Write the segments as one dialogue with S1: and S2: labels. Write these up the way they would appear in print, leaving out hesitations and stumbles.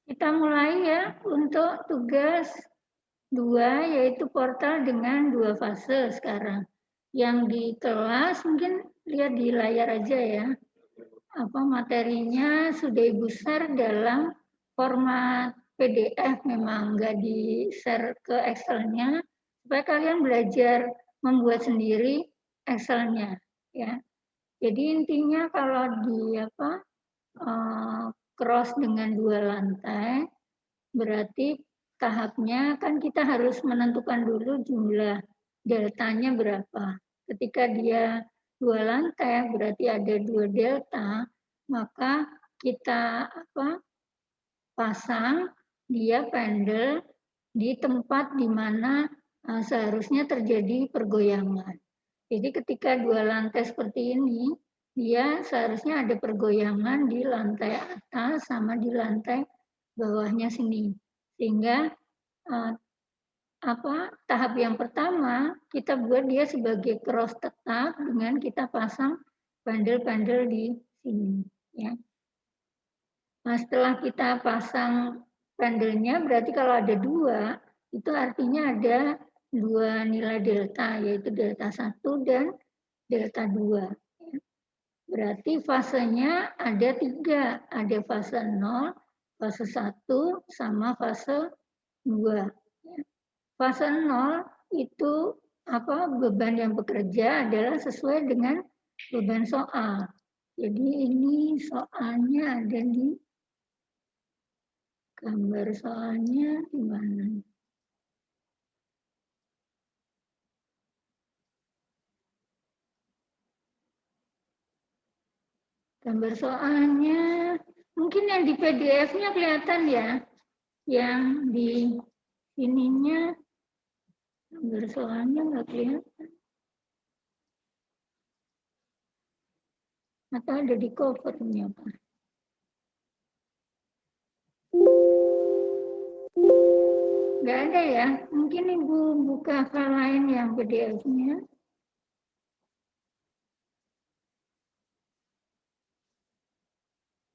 S1: Kita mulai ya untuk tugas 2, yaitu portal dengan 2 fase sekarang. Yang di kelas mungkin lihat di layar aja ya. Materinya sudah Ibu share dalam format PDF, memang nggak di-share ke Excel-nya, supaya kalian belajar membuat sendiri Excel-nya ya. Jadi intinya kalau di cross dengan 2 lantai, berarti tahapnya kan kita harus menentukan dulu jumlah deltanya berapa. Ketika dia 2 lantai, berarti ada 2 delta, maka kita pasang dia pendel di tempat di mana seharusnya terjadi pergoyangan. Jadi ketika 2 lantai seperti ini, dia seharusnya ada pergoyangan di lantai atas sama di lantai bawahnya sini. Sehingga eh, tahap yang pertama kita buat dia sebagai cross tetap dengan kita pasang pendel-pendel di sini ya. Nah, setelah kita pasang pendelnya, berarti kalau ada 2, itu artinya ada 2 nilai delta, yaitu delta 1 dan delta 2. Berarti fasenya ada 3, ada fase 0, fase 1, sama fase 2. Fase 0 itu beban yang bekerja adalah sesuai dengan beban soal. Jadi ini soalnya ada di gambar soalnya di mana? Gambar soalnya mungkin yang di PDF-nya kelihatan ya. Yang di ininya gambar soalnya nggak kelihatan. Atau ada di covernya, Pak? Nggak ada ya. Mungkin Ibu buka file lain yang PDF-nya.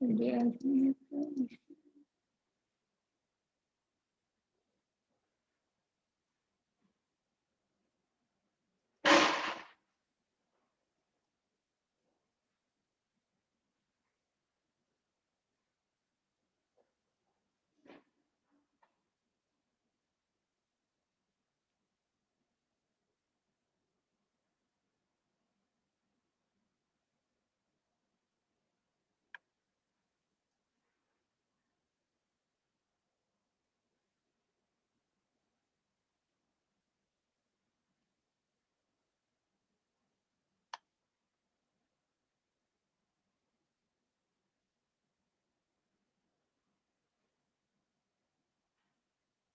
S1: PDF-nya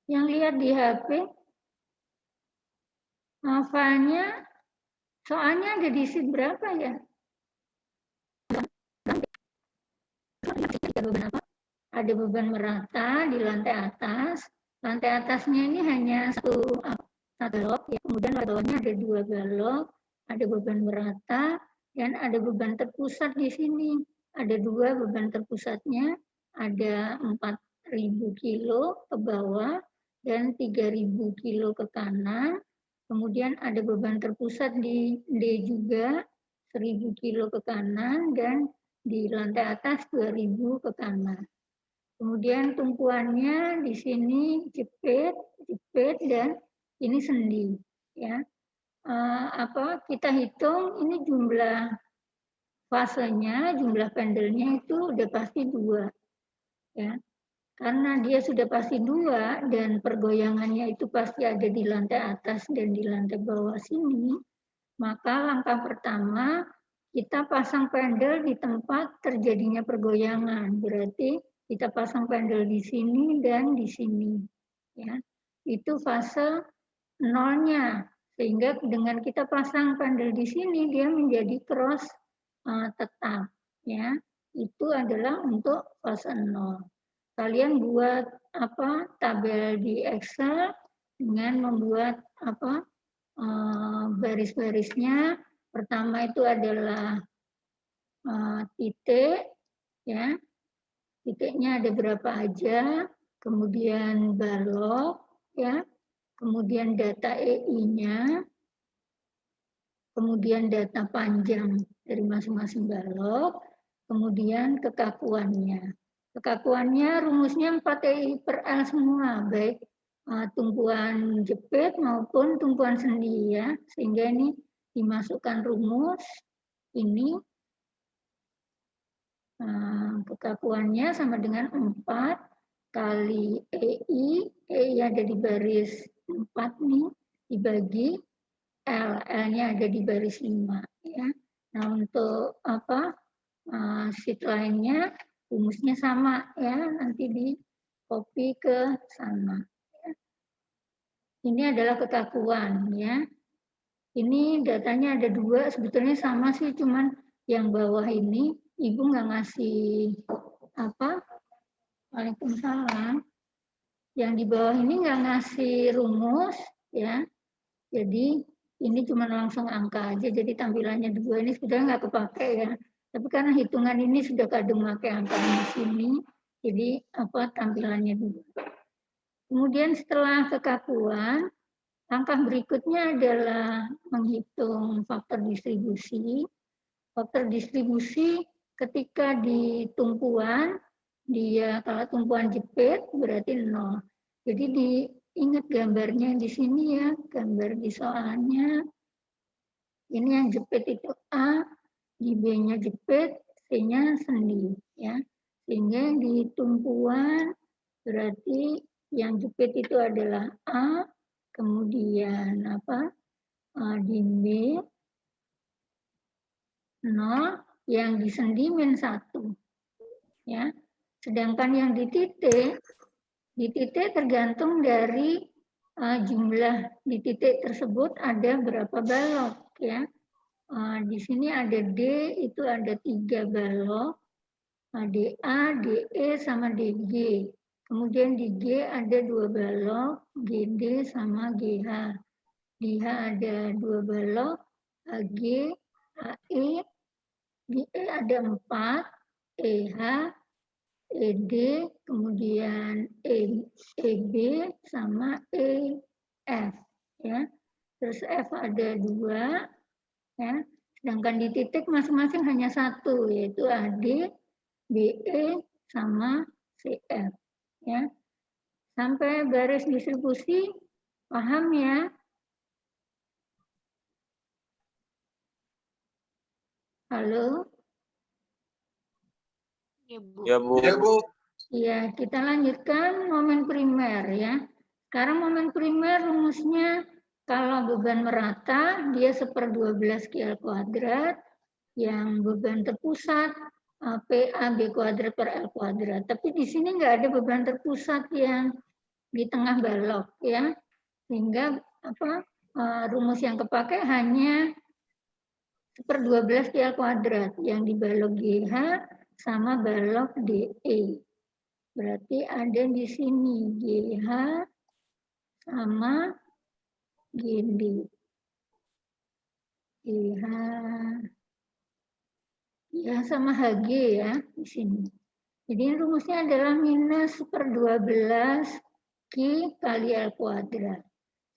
S1: yang lihat di HP, filenya soalnya ada di sheet berapa ya? Ada beban merata di lantai atas. Lantai atasnya ini hanya satu balok, ya. Kemudian bawahnya ada 2 balok, ada beban merata, dan ada beban terpusat di sini. Ada 2 beban terpusatnya, ada 4.000 kilo ke bawah dan 3.000 kilo ke kanan. Kemudian ada beban terpusat di D juga, 1.000 kilo ke kanan, dan di lantai atas 2.000 ke kanan. Kemudian tumpuannya di sini jepit, dan ini sendi. Ya, kita hitung ini jumlah fasenya, jumlah pendelnya itu udah pasti 2. Ya, karena dia sudah pasti 2 dan pergoyangannya itu pasti ada di lantai atas dan di lantai bawah sini, maka langkah pertama kita pasang pendel di tempat terjadinya pergoyangan. Berarti kita pasang pendel di sini dan di sini. Ya, itu fase nolnya. Sehingga dengan kita pasang pendel di sini, dia menjadi cross tetap. Ya, itu adalah untuk fase 0. Kalian buat tabel di Excel dengan membuat baris-barisnya. Pertama itu adalah titik, ya. titiknya ada berapa aja, kemudian balok, ya, kemudian data EI-nya, kemudian data panjang dari masing-masing balok, kemudian kekakuannya. Kekakuannya rumusnya 4EI per L semua, baik tumpuan jepit maupun tumpuan sendi, ya, sehingga ini dimasukkan rumus ini. Kekakuannya sama dengan 4 kali EI, EI ada di baris 4 nih, dibagi L, L-nya ada di baris 5. Ya. Nah, untuk sheet lainnya, rumusnya sama, ya, nanti di copy ke sana. Ya. Ini adalah kekakuan, ya. Ini datanya ada 2, sebetulnya sama sih, cuman yang bawah ini Ibu nggak ngasih apa? Waalaikumsalam. Yang di bawah ini nggak ngasih rumus, ya. Jadi ini cuma langsung angka aja. Jadi tampilannya 2 ini sudah nggak kepake, ya. Tapi karena hitungan ini sudah kadung pakai angka di sini, jadi tampilannya 2. Kemudian setelah kekakuan, langkah berikutnya adalah menghitung faktor distribusi. Faktor distribusi ketika di tumpuan, dia kalau tumpuan jepit berarti 0. Jadi diingat gambarnya di sini, ya, gambar di soalnya. Ini yang jepit itu A, di B-nya jepit, C-nya sendi, ya. Sehingga di tumpuan berarti yang jepit itu adalah A, kemudian di B 0, yang di sendi min 1. Ya. Sedangkan yang di titik tergantung dari jumlah di titik tersebut ada berapa balok, ya. Di sini ada D, itu ada 3 balok, DA, DE, sama DG. Kemudian di G ada 2 balok, GD sama GH. Di H ada 2 balok, HG, HE, di E ada 4, EH, ED, kemudian EB, sama EF. Ya. Terus F ada 2, ya. Sedangkan di titik masing-masing hanya 1, yaitu AD, BE, sama CF. Ya. Sampai baris distribusi, paham, ya? Halo?
S2: Ya, Bu.
S3: Ya, Bu.
S4: Ya, Bu.
S1: Ya, kita lanjutkan momen primer, ya. Sekarang momen primer rumusnya kalau beban merata dia 1/12 QL kuadrat, yang beban terpusat PA B kuadrat per L kuadrat. Tapi di sini nggak ada beban terpusat yang di tengah balok, ya. Sehingga rumus yang kepakai hanya 1/12 QL kuadrat yang di balok GH sama balok DE. Berarti ada di sini GH sama GD. GH ya sama HG, ya, di sini. Jadi rumusnya adalah minus 1/12 Q kali L kuadrat.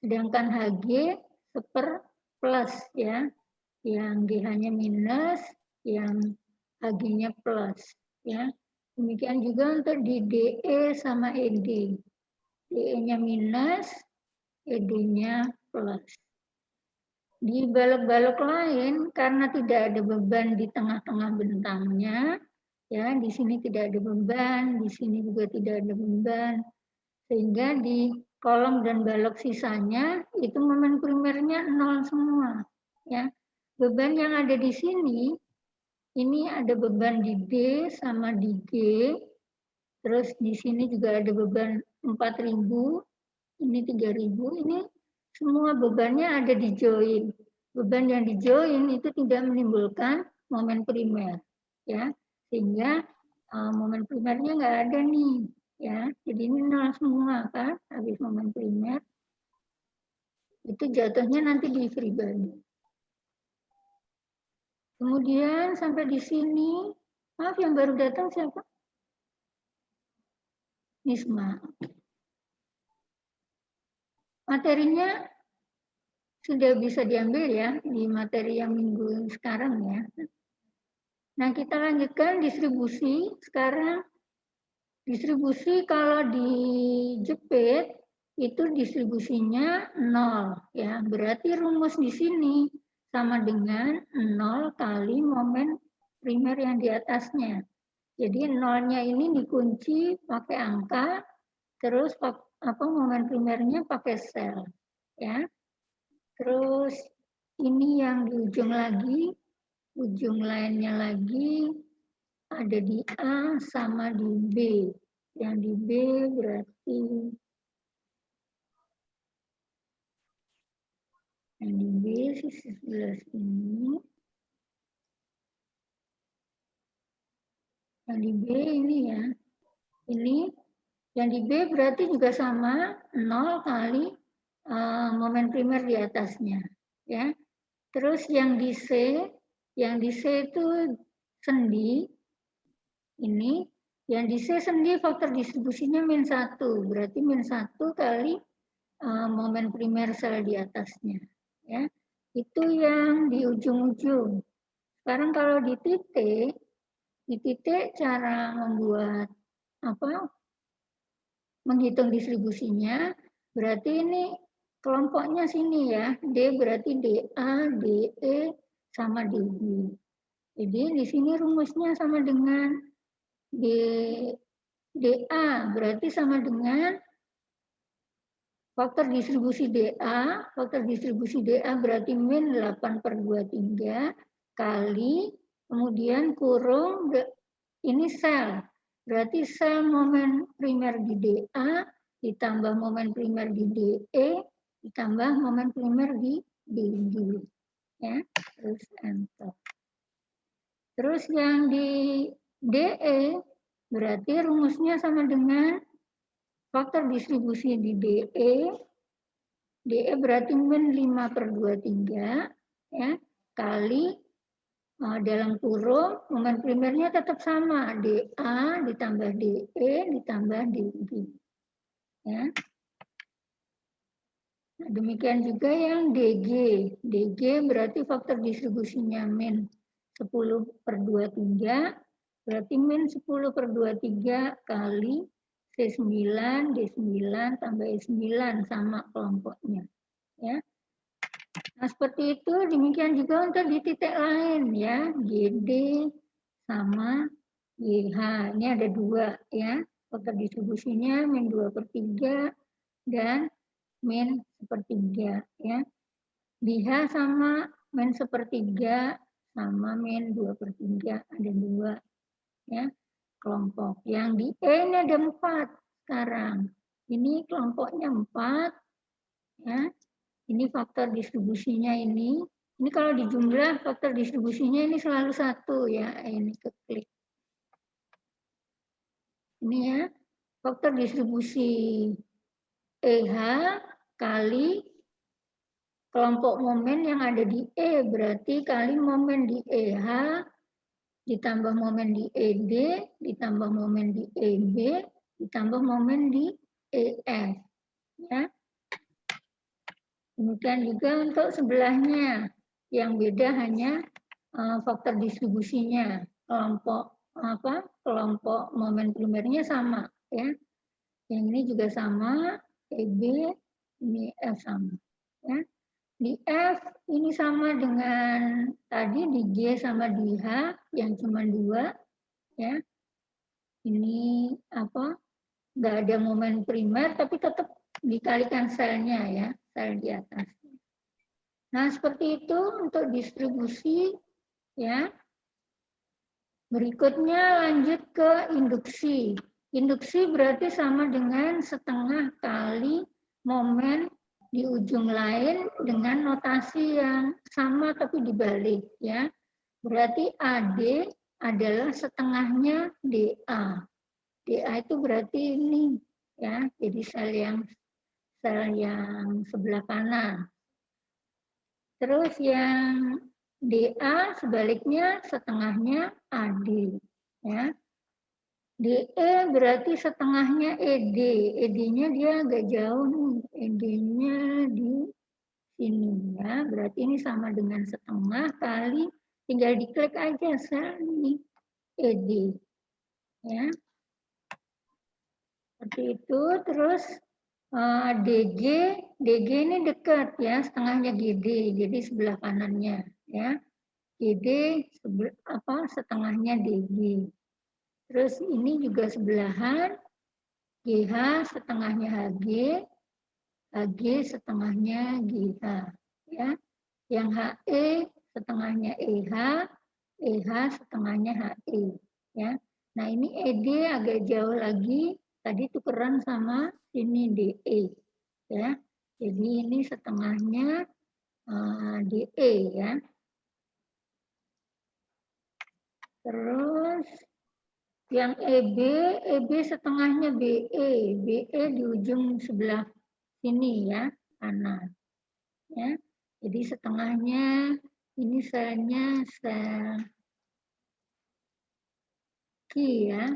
S1: Sedangkan HG 1/plus, ya. Yang GH-nya minus, yang HG-nya plus, ya. Demikian juga untuk di DE sama ED. DE-nya minus, ED-nya plus. Di balok-balok lain, karena tidak ada beban di tengah-tengah bentangnya, ya, di sini tidak ada beban, di sini juga tidak ada beban, sehingga di kolom dan balok sisanya itu momen primernya 0 semua, ya. Beban yang ada di sini, ini ada beban di D sama di G, terus di sini juga ada beban 4.000, ini 3.000, ini semua bebannya ada di join. Beban yang di join itu tidak menimbulkan momen primer, ya, sehingga momen primernya nggak ada nih, ya. Jadi ini 0 semua, kan, habis momen primer. Itu jatuhnya nanti di free body. Kemudian sampai di sini, maaf yang baru datang siapa? Nisma. Materinya sudah bisa diambil ya di materi yang minggu sekarang ya. Nah, kita lanjutkan distribusi. Sekarang distribusi kalau dijepit itu distribusinya 0 ya. Berarti rumus di sini sama dengan 0 kali momen primer yang di atasnya. Jadi nolnya ini dikunci pakai angka, terus momen primernya pakai sel ya. Terus ini yang di ujung lagi, ujung lainnya lagi ada di A sama di B. Yang di B berarti yang di B sisi sebelah ini. Yang di B ini ya. Ini yang di B berarti juga sama 0 kali momen primer di atasnya ya. Terus yang di C itu sendi ini, yang di C sendi faktor distribusinya -1, berarti -1 kali momen primer sel di atasnya ya. Itu yang di ujung-ujung. Sekarang kalau di titik cara membuat menghitung distribusinya, berarti ini kelompoknya sini ya, D berarti DA, DE, sama DB. Jadi di sini rumusnya sama dengan DA, berarti sama dengan faktor distribusi DA berarti min 8/23 kali, kemudian kurung, ini sel. Berarti sel momen primer di DA ditambah momen primer di DE ditambah momen primer di DB. Ya, terus enter. Terus yang di DE berarti rumusnya sama dengan faktor distribusi di DE. DE berarti min 5/23 ya, kali dalam kurung momen primernya tetap sama, DA ditambah DE ditambah DB. Ya. Nah, demikian juga yang DG. DG berarti faktor distribusinya min 10/23, berarti min 10/23 kali C9, D9 tambah E9 sama kelompoknya. Ya. Nah, seperti itu. Demikian juga untuk di titik lain ya, GD sama YH. Ini ada 2 ya. Faktor distribusinya min 2/3 dan min 1/3 ya. BH sama min 1/3 sama min 2/3, ada 2 ya kelompok. Yang di E ini ada 4 sekarang. Ini kelompoknya 4 ya. Ini faktor distribusinya ini. Ini kalau dijumlah faktor distribusinya ini selalu 1 ya. Ini keklik. Ini ya. Faktor distribusi EH kali kelompok momen yang ada di E, berarti kali momen di EH ditambah momen di ED ditambah momen di EB ditambah momen di EF ya. Demikian juga untuk sebelahnya, yang beda hanya faktor distribusinya, kelompok momen primernya sama ya. Yang ini juga sama, EB, ini F sama ya. Di F ini sama dengan tadi di G sama di H yang cuma 2 ya. Ini nggak ada momen primer tapi tetap dikalikan selnya ya, sel di atas. Nah, seperti itu untuk distribusi ya. Berikutnya lanjut ke induksi. Induksi berarti sama dengan setengah kali momen di ujung lain dengan notasi yang sama tapi dibalik ya. Berarti AD adalah setengahnya DA. DA itu berarti ini ya, jadi sel yang sebelah kanan. Terus yang DA sebaliknya setengahnya AD ya. DE berarti setengahnya ED. ED-nya dia agak jauh nih. ED-nya di sini ya. Berarti ini sama dengan setengah kali, tinggal diklik aja sel ini ED. Ya. Seperti itu. Terus DG, DG ini dekat ya, setengahnya GD, jadi sebelah kanannya ya. GD setengahnya DG. Terus ini juga sebelahan, GH setengahnya HG, HG setengahnya GH ya. Yang HE setengahnya EH, EH setengahnya HE ya. Nah, ini ED agak jauh lagi, tadi tukeran sama ini DE ya. Jadi ini setengahnya DE ya. Terus yang EB setengahnya BE, BE di ujung sebelah sini ya, kanan. Ya. Jadi setengahnya ini selnya sel Q ya.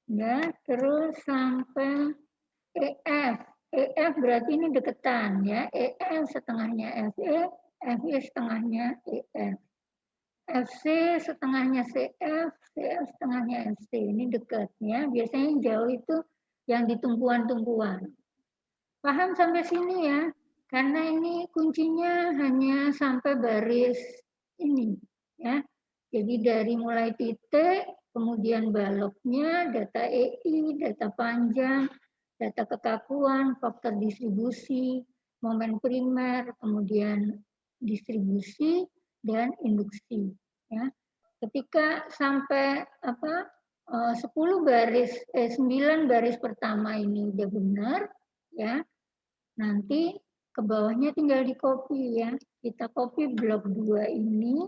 S1: Ya, terus sampai EF. EF berarti ini deketan ya. EF setengahnya FE, FE setengahnya EF. FC setengahnya CF, CF setengahnya FC. Ini dekat ya. Biasanya yang jauh itu yang di tumpuan-tumpuan. Paham sampai sini ya? Karena ini kuncinya hanya sampai baris ini ya. Jadi dari mulai titik, kemudian baloknya, data EI, data panjang, data kekakuan, faktor distribusi, momen primer, kemudian distribusi, dan induksi. Ya. Ketika sampai 9 baris pertama ini udah benar, ya nanti ke bawahnya tinggal di copy ya. Kita copy blok 2 ini,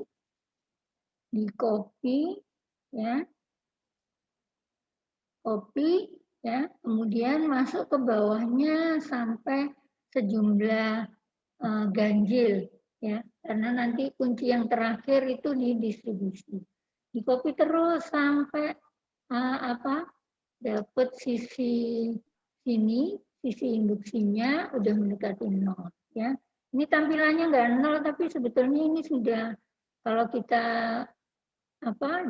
S1: di copy ya, copy ya, kemudian masuk ke bawahnya sampai sejumlah ganjil ya, karena nanti kunci yang terakhir itu di distribusi. Di copy terus sampai dapat sisi sini, sisi induksinya udah mendekati 0 ya. Ini tampilannya nggak 0 tapi sebetulnya ini sudah, kalau kita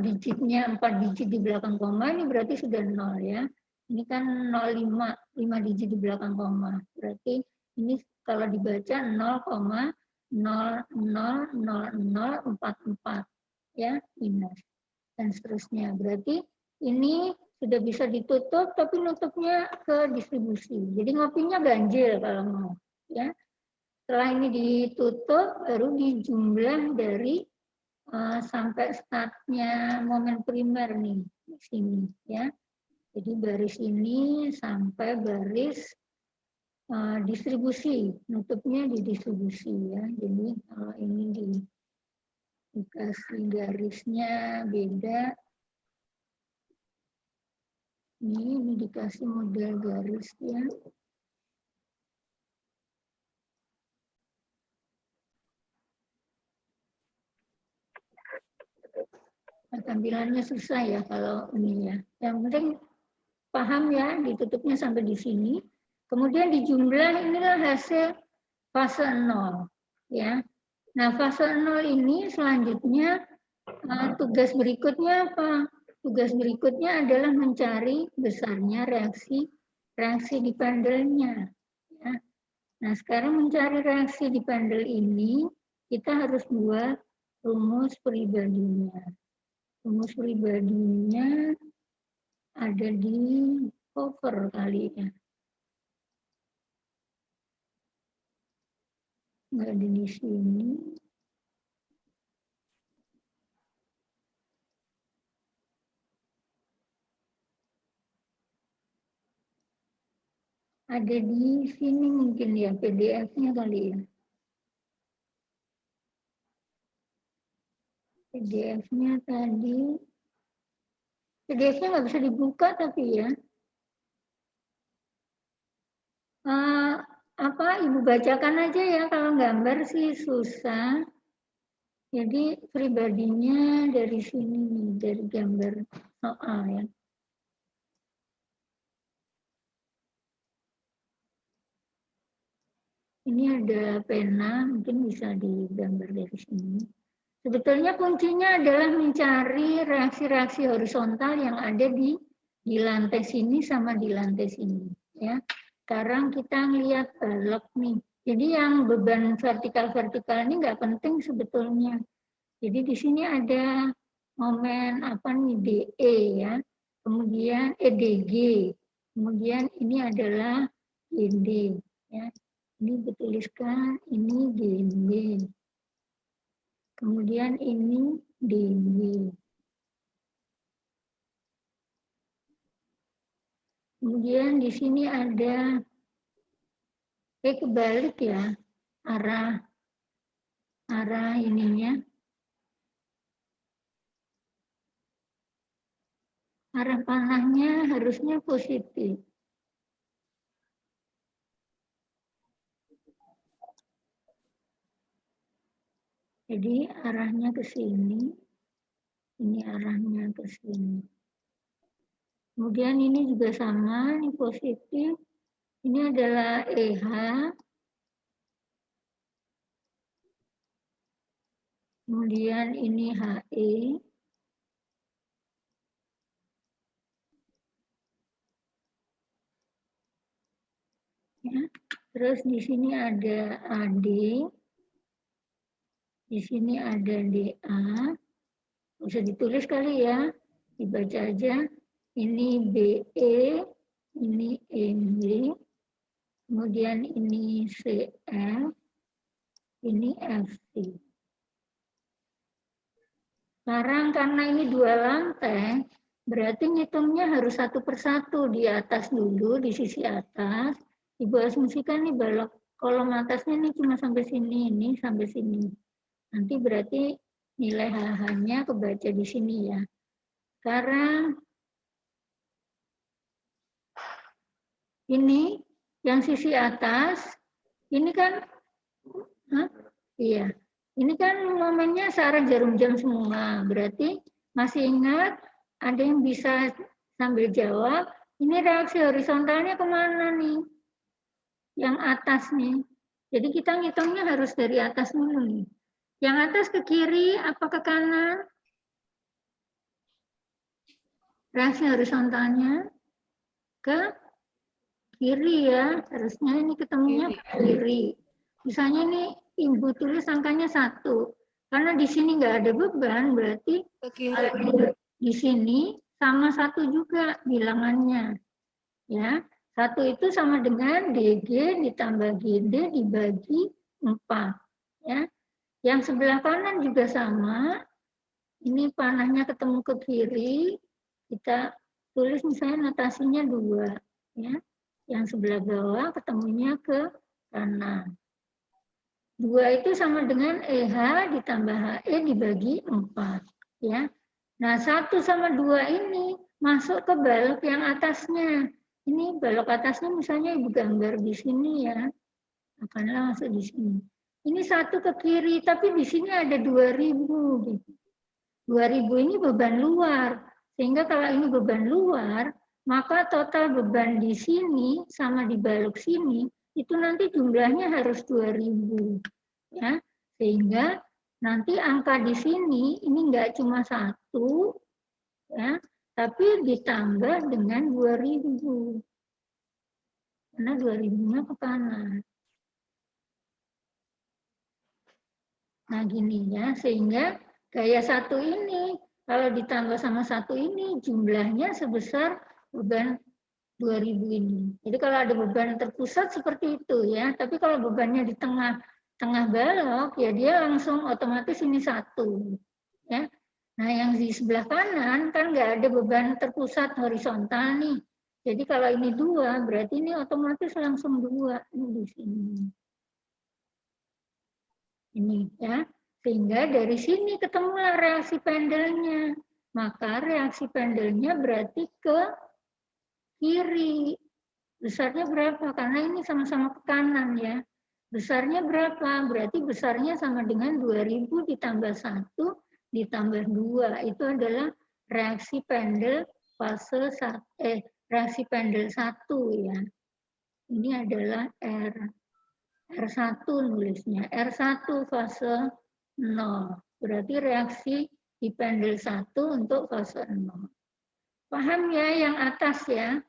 S1: digitnya 4 digit di belakang koma, ini berarti sudah 0 ya. Ini kan 05, 5 digit di belakang koma. Berarti ini kalau dibaca 0,000044 ya, minus dan seterusnya. Berarti ini sudah bisa ditutup tapi nutupnya ke distribusi. Jadi ngopinya ganjil kalau mau ya. Setelah ini ditutup baru dijumlah dari sampai startnya momen primer nih di sini ya. Jadi baris ini sampai baris distribusi, nutupnya di distribusi ya. Jadi kalau ini dikasih garisnya beda, ini dikasih model garis ya. Nah, tampilannya susah ya kalau ini ya. Yang penting paham ya, ditutupnya sampai di sini. Kemudian dijumlah, inilah hasil fase 0 ya. Nah, fase 0 ini selanjutnya tugas berikutnya apa? Tugas berikutnya adalah mencari besarnya reaksi di pendelnya ya. Nah, sekarang mencari reaksi di pendel ini kita harus buat rumus pribadinya. Rumus pribadinya ada di cover kali ya. Nggak ada di sini. Ada di sini mungkin ya, PDF-nya kali ya. PDF-nya tadi. PDF-nya nggak bisa dibuka tapi ya. Ibu bacakan aja ya, kalau gambar sih susah. Jadi pribadinya dari sini nih, dari gambar Ya. Ini ada pena, mungkin bisa digambar dari sini. Sebetulnya kuncinya adalah mencari reaksi-reaksi horizontal yang ada di lantai sini sama di lantai sini. Ya. Sekarang kita lihat balok nih. Jadi yang beban vertikal-vertikal ini nggak penting sebetulnya. Jadi di sini ada momen apa nih DE ya, kemudian DG, kemudian ini adalah GD ya. Ini dituliskan ini GD. Kemudian ini DG. Kemudian di sini ada kebalik ya, arah ininya. Arah panahnya harusnya positif. Jadi arahnya ke sini, ini arahnya ke sini. Kemudian ini juga sama, ini positif. Ini adalah EH. Kemudian ini HE. Ya. Terus di sini ada AD. Di sini ada DA. Bisa ditulis kali ya, dibaca aja. Ini BE, ini MB, kemudian ini CF, ini FC. Sekarang karena ini 2 lantai, berarti ngitungnya harus satu persatu. Di atas dulu, di sisi atas. Ibu asumsikan nih balok kolom atasnya ini cuma sampai sini, ini sampai sini. Nanti berarti nilai HH-nya kebaca di sini ya. Sekarang ini yang sisi atas, ini kan, iya, ini kan momennya searah jarum jam semua. Berarti masih ingat, ada yang bisa sambil jawab, ini reaksi horizontalnya kemana nih? Yang atas nih. Jadi kita ngitungnya harus dari atas dulu nih. Yang atas ke kiri apa ke kanan? Reaksi horizontalnya ke kiri ya. Harusnya ini ketemunya ke kiri. Misalnya ini ibu tulis angkanya 1. Karena di sini nggak ada beban, berarti di sini sama 1 juga bilangannya. Ya, 1 itu sama dengan DG ditambah GD dibagi 4. Ya. Yang sebelah kanan juga sama. Ini panahnya ketemu ke kiri, kita tulis misalnya notasinya 2. Ya. Yang sebelah bawah ketemunya ke kanan. 2 itu sama dengan EH ditambah HE dibagi 4. Ya. Nah, 1 sama 2 ini masuk ke balok yang atasnya. Ini balok atasnya misalnya ibu gambar di sini ya. Akanlah masuk di sini. Ini 1 ke kiri, tapi di sini ada 2000. Gitu. 2000 ini beban luar. Sehingga kalau ini beban luar, maka total beban di sini sama di balok sini itu nanti jumlahnya harus 2000. Ya, sehingga nanti angka di sini ini enggak cuma 1, ya, tapi ditambah dengan 2000. Karena 2000-nya ke kanan. Nah, gini ya, sehingga gaya 1 ini kalau ditambah sama 1 ini jumlahnya sebesar beban 2000 ini. Jadi kalau ada beban terpusat seperti itu ya, tapi kalau bebannya di tengah balok ya dia langsung otomatis ini 1 ya. Nah yang di sebelah kanan kan nggak ada beban terpusat horizontal nih. Jadi kalau ini 2 berarti ini otomatis langsung 2 ini di sini. Ini ya. Sehingga dari sini ketemulah reaksi pendelnya. Maka reaksi pendelnya berarti ke kiri. Besarnya berapa? Karena ini sama-sama ke kanan ya. Besarnya berapa? Berarti besarnya sama dengan 2000 ditambah 1 ditambah 2. Itu adalah reaksi pendel fase reaksi pendel 1 ya. Ini adalah R1 nulisnya. R1 fase 0. Berarti reaksi di pendel 1 untuk fase 0. Paham ya yang atas ya?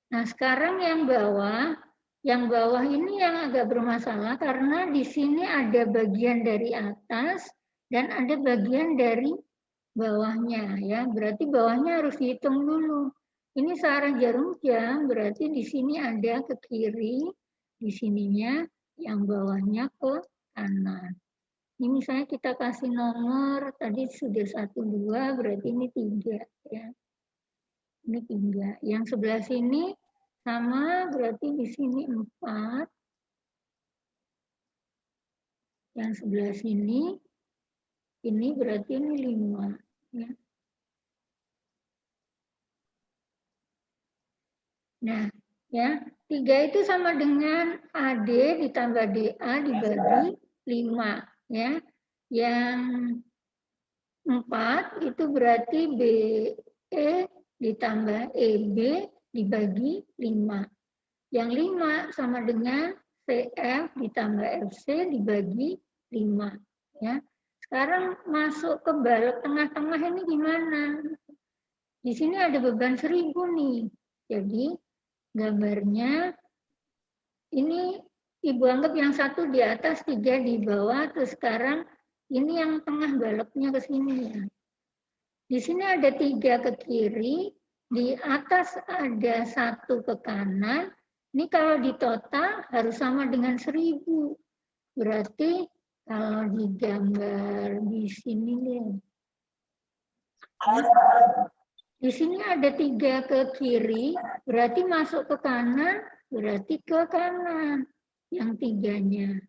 S1: Nah, sekarang yang bawah ini yang agak bermasalah karena di sini ada bagian dari atas dan ada bagian dari bawahnya ya. Berarti bawahnya harus dihitung dulu. Ini searah jarum jam, berarti di sini ada ke kiri, di sininya yang bawahnya ke kanan. Ini misalnya kita kasih nomor, tadi sudah 1, 2, berarti ini 3 ya. Ini 3. Yang sebelah sini sama, berarti di sini 4. Yang sebelah sini, ini berarti ini 5. Ya. Nah, ya 3 itu sama dengan AD ditambah DA dibagi 5. Ya. Yang 4 itu berarti BE ditambah EB dibagi 5. Yang 5 sama dengan CF ditambah FC dibagi 5. Ya. Sekarang masuk ke balok tengah-tengah ini gimana? Di sini ada beban 1000 nih. Jadi gambarnya ini Ibu anggap yang 1 di atas, 3 di bawah, terus sekarang ini yang tengah baloknya ke sini ya. Di sini ada 3 ke kiri, di atas ada 1 ke kanan. Ini kalau di total harus sama dengan 1000. Berarti kalau digambar di sini nih. Di sini ada 3 ke kiri, berarti masuk ke kanan, berarti ke kanan yang 3-nya.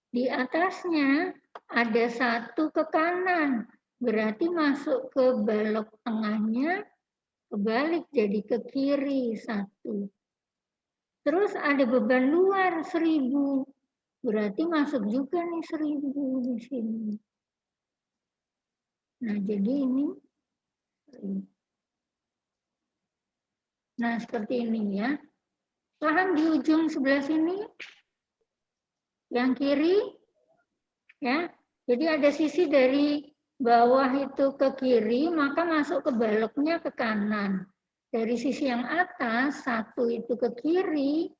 S1: Di atasnya ada 1 ke kanan, berarti masuk ke balok tengahnya, kebalik jadi ke kiri 1. Terus ada beban luar 1000. Berarti masuk juga nih 1000 di sini. Nah, jadi ini. Nah, seperti ini ya. Paham di ujung sebelah sini? Yang kiri. Ya. Jadi ada sisi dari bawah itu ke kiri, maka masuk ke baloknya ke kanan. Dari sisi yang atas, 1 itu ke kiri,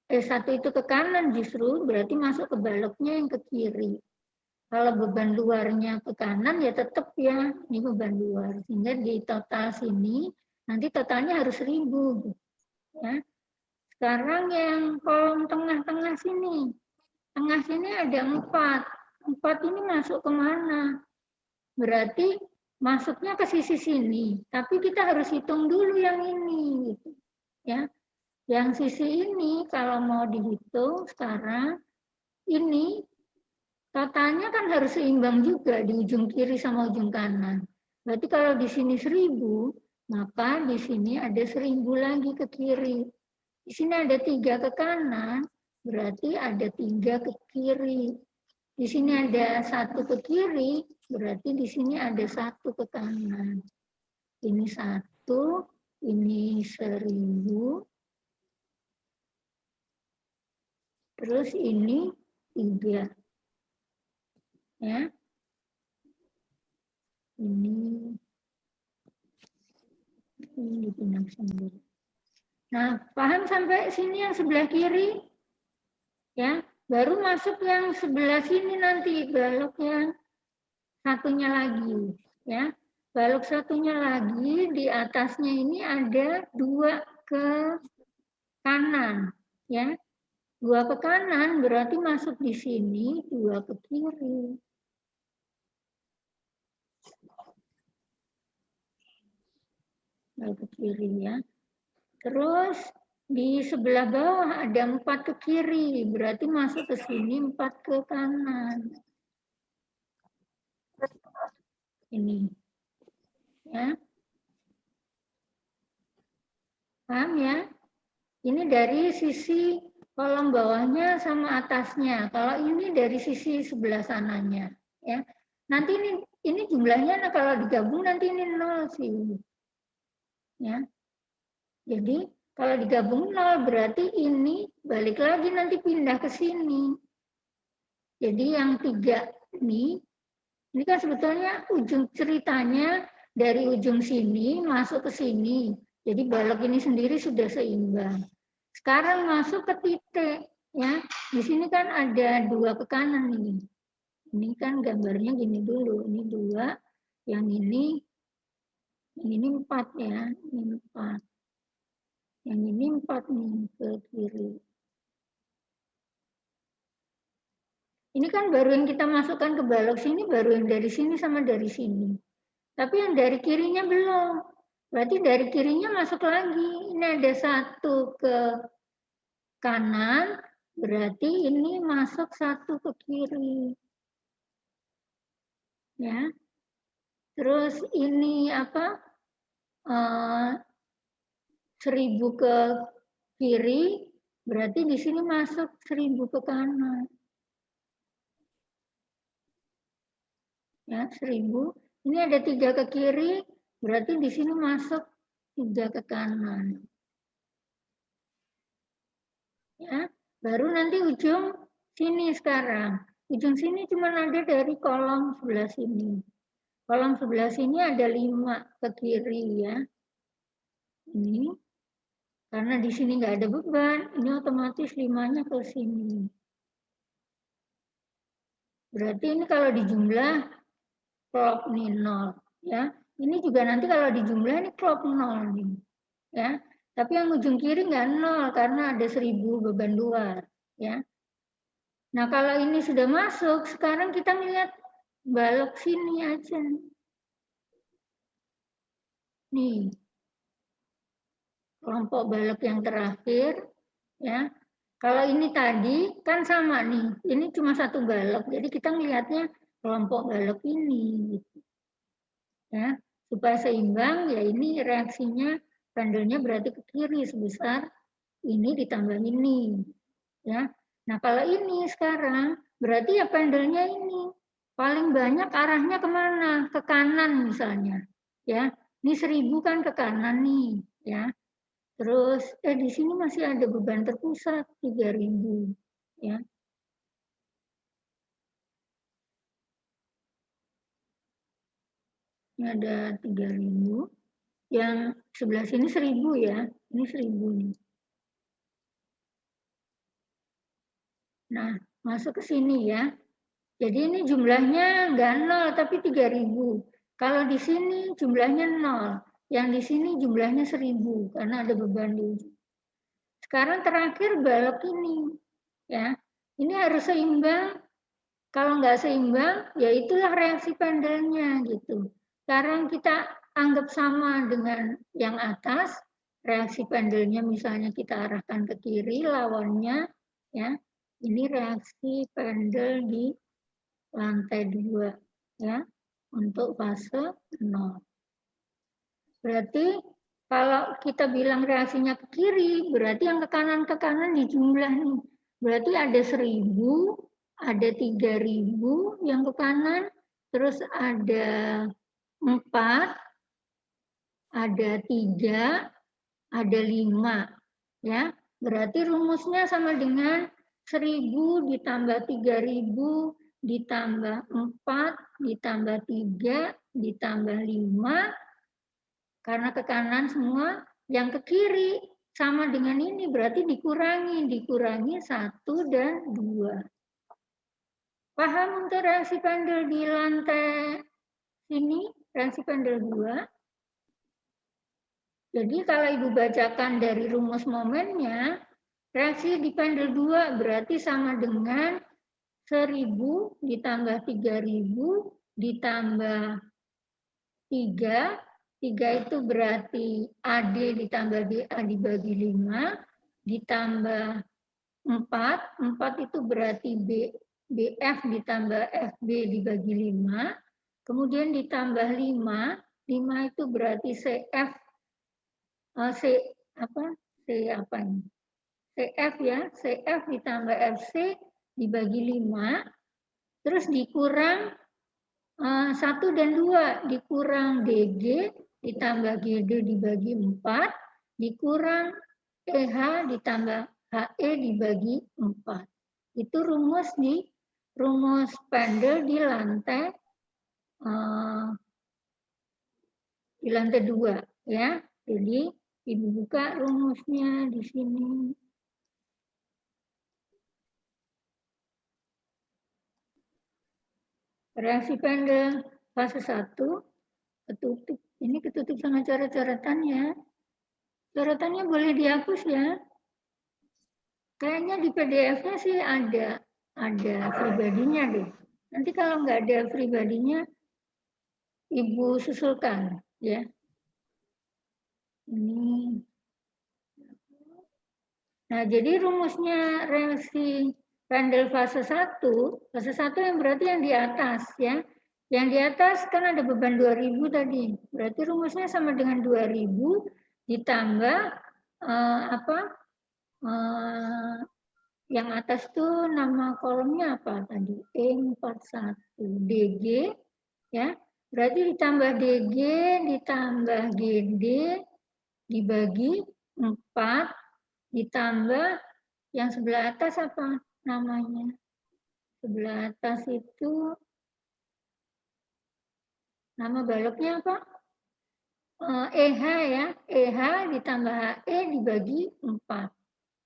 S1: 1 itu ke kanan justru, berarti masuk ke baloknya yang ke kiri. Kalau beban luarnya ke kanan, ya tetap ya, ini beban luar. Sehingga di total sini, nanti totalnya harus 1000. Ya. Sekarang yang kolom tengah-tengah sini. Tengah sini ada 4. 4 ini masuk kemana? Berarti masuknya ke sisi sini, tapi kita harus hitung dulu yang ini, gitu. Ya, yang sisi ini kalau mau dihitung sekarang, ini totalnya kan harus seimbang juga di ujung kiri sama ujung kanan. Berarti kalau di sini 1000, maka di sini ada 1000 lagi ke kiri. Di sini ada 3 ke kanan, berarti ada 3 ke kiri. Di sini ada 1 ke kiri, berarti di sini ada 1 ke kanan. Ini 1, ini 1000. Terus ini 3. Ya. Ini dipindah sendiri. Nah, paham sampai sini yang sebelah kiri? Ya, baru masuk yang sebelah sini nanti, balok yang satunya lagi. Ya, balok satunya lagi, di atasnya ini ada 2 ke kanan. Ya, 2 ke kanan berarti masuk di sini, 2 ke kiri. Ke kiri ya. Terus di sebelah bawah ada 4 ke kiri, berarti masuk ke sini 4 ke kanan. Ini. Ya. Paham ya? Ini dari sisi kolom bawahnya sama atasnya. Kalau ini dari sisi sebelah sananya, ya. Nanti ini ini jumlahnya kalau digabung nanti ini 0 sih. Ya. Jadi kalau digabung 0 berarti ini balik lagi nanti pindah ke sini. Jadi yang 3 ini kan sebetulnya ujung ceritanya dari ujung sini masuk ke sini. Jadi balok ini sendiri sudah seimbang. Sekarang masuk ke titik, ya. Di sini kan ada 2 ke kanan ini. Ini kan gambarnya gini dulu. Ini 2, yang ini 4 ya. Ini 4. Yang ini 4 nih ke kiri. Ini kan baru yang kita masukkan ke balok sini, baru yang dari sini sama dari sini. Tapi yang dari kirinya belum. Berarti dari kirinya masuk lagi. Ini ada 1 ke kanan, berarti ini masuk 1 ke kiri. Ya. Terus ini apa? 1000 ke kiri, berarti di sini masuk 1000 ke kanan. Ya, 1000. Ini ada 3 ke kiri, berarti di sini masuk 3 ke kanan. Ya, baru nanti ujung sini sekarang. Ujung sini cuma ada dari kolom sebelah sini. Kolom sebelah sini ada 5 ke kiri ya. Ini. Karena di sini nggak ada beban, ini otomatis 5-nya ke sini. Berarti ini kalau dijumlah klop nih 0 ya. Ini juga nanti kalau dijumlah ini klop 0 nih. Ya. Tapi yang ujung kiri nggak 0 karena ada 1000 beban luar ya. Nah, kalau ini sudah masuk, sekarang kita lihat balok sini aja. Nih. Kelompok balok yang terakhir ya. Kalau ini tadi kan sama nih. Ini cuma 1 balok. Jadi kita melihatnya kelompok balok ini gitu. Ya, supaya seimbang ya ini reaksinya pendelnya berarti ke kiri sebesar ini ditambah ini. Ya. Nah, kalau ini sekarang berarti ya pendelnya ini paling banyak arahnya kemana? Ke kanan misalnya. Ya, ini 1000 kan ke kanan nih. Ya, terus di sini masih ada beban terpusat 3000. Ya. Ini ada 3000. Yang sebelah sini 1000 ya. Ini 1000 nih. Nah, masuk ke sini ya. Jadi ini jumlahnya enggak 0 tapi 3000. Kalau di sini jumlahnya 0. Yang di sini jumlahnya 1000 karena ada beban di ujung. Sekarang terakhir balok ini. Ya. Ini harus seimbang. Kalau nggak seimbang, ya itulah reaksi pendelnya gitu. Sekarang kita anggap sama dengan yang atas, reaksi pendelnya misalnya kita arahkan ke kiri, lawannya ya. Ini reaksi pendel di lantai 2 ya untuk fase 0. Berarti kalau kita bilang reaksinya ke kiri, berarti yang ke kanan dijumlah nih. Berarti ada 1000, ada 3000 yang ke kanan, terus ada 4, ada 3, ada 5. Ya, berarti rumusnya sama dengan 1000 ditambah 3000 ditambah 4 ditambah 3 ditambah 5 karena ke kanan semua, yang ke kiri sama dengan ini berarti dikurangi 1 dan 2. Paham untuk reaksi pendel di lantai sini, reaksi pendel 2? Jadi kalau Ibu bacakan dari rumus momennya, reaksi di pendel 2 berarti sama dengan 1000 ditambah 3000 ditambah 3. 3 itu berarti AD ditambah DA dibagi 5, ditambah 4. 4 itu berarti BF ditambah FB dibagi 5. Kemudian ditambah 5. 5 itu berarti CF CF ya, CF ditambah FC dibagi 5, terus dikurang 1 dan 2 dikurang DG ditambah GD dibagi 4 dikurang EH ditambah HE dibagi 4. Itu rumus Pendel di lantai 2 ya. Jadi Ibu buka rumusnya di sini. Reaksi Pendel fase 1 ketutup. Ini ketutup sama coret-coretannya. Coretannya boleh dihapus ya. Kayaknya di PDF-nya sih ada pribadinya deh. Nanti kalau nggak ada pribadinya, Ibu susulkan ya. Ini. Nah, jadi rumusnya reaksi Pendel fase 1 yang berarti yang di atas ya. Yang di atas kan ada beban 2000 tadi. Berarti rumusnya sama dengan 2000 ditambah yang atas tuh nama kolomnya apa tadi? E41 DG ya. Berarti ditambah DG ditambah GD dibagi 4 ditambah yang sebelah atas apa namanya? Sebelah atas itu nama baloknya apa? EH ya. EH ditambah HE dibagi 4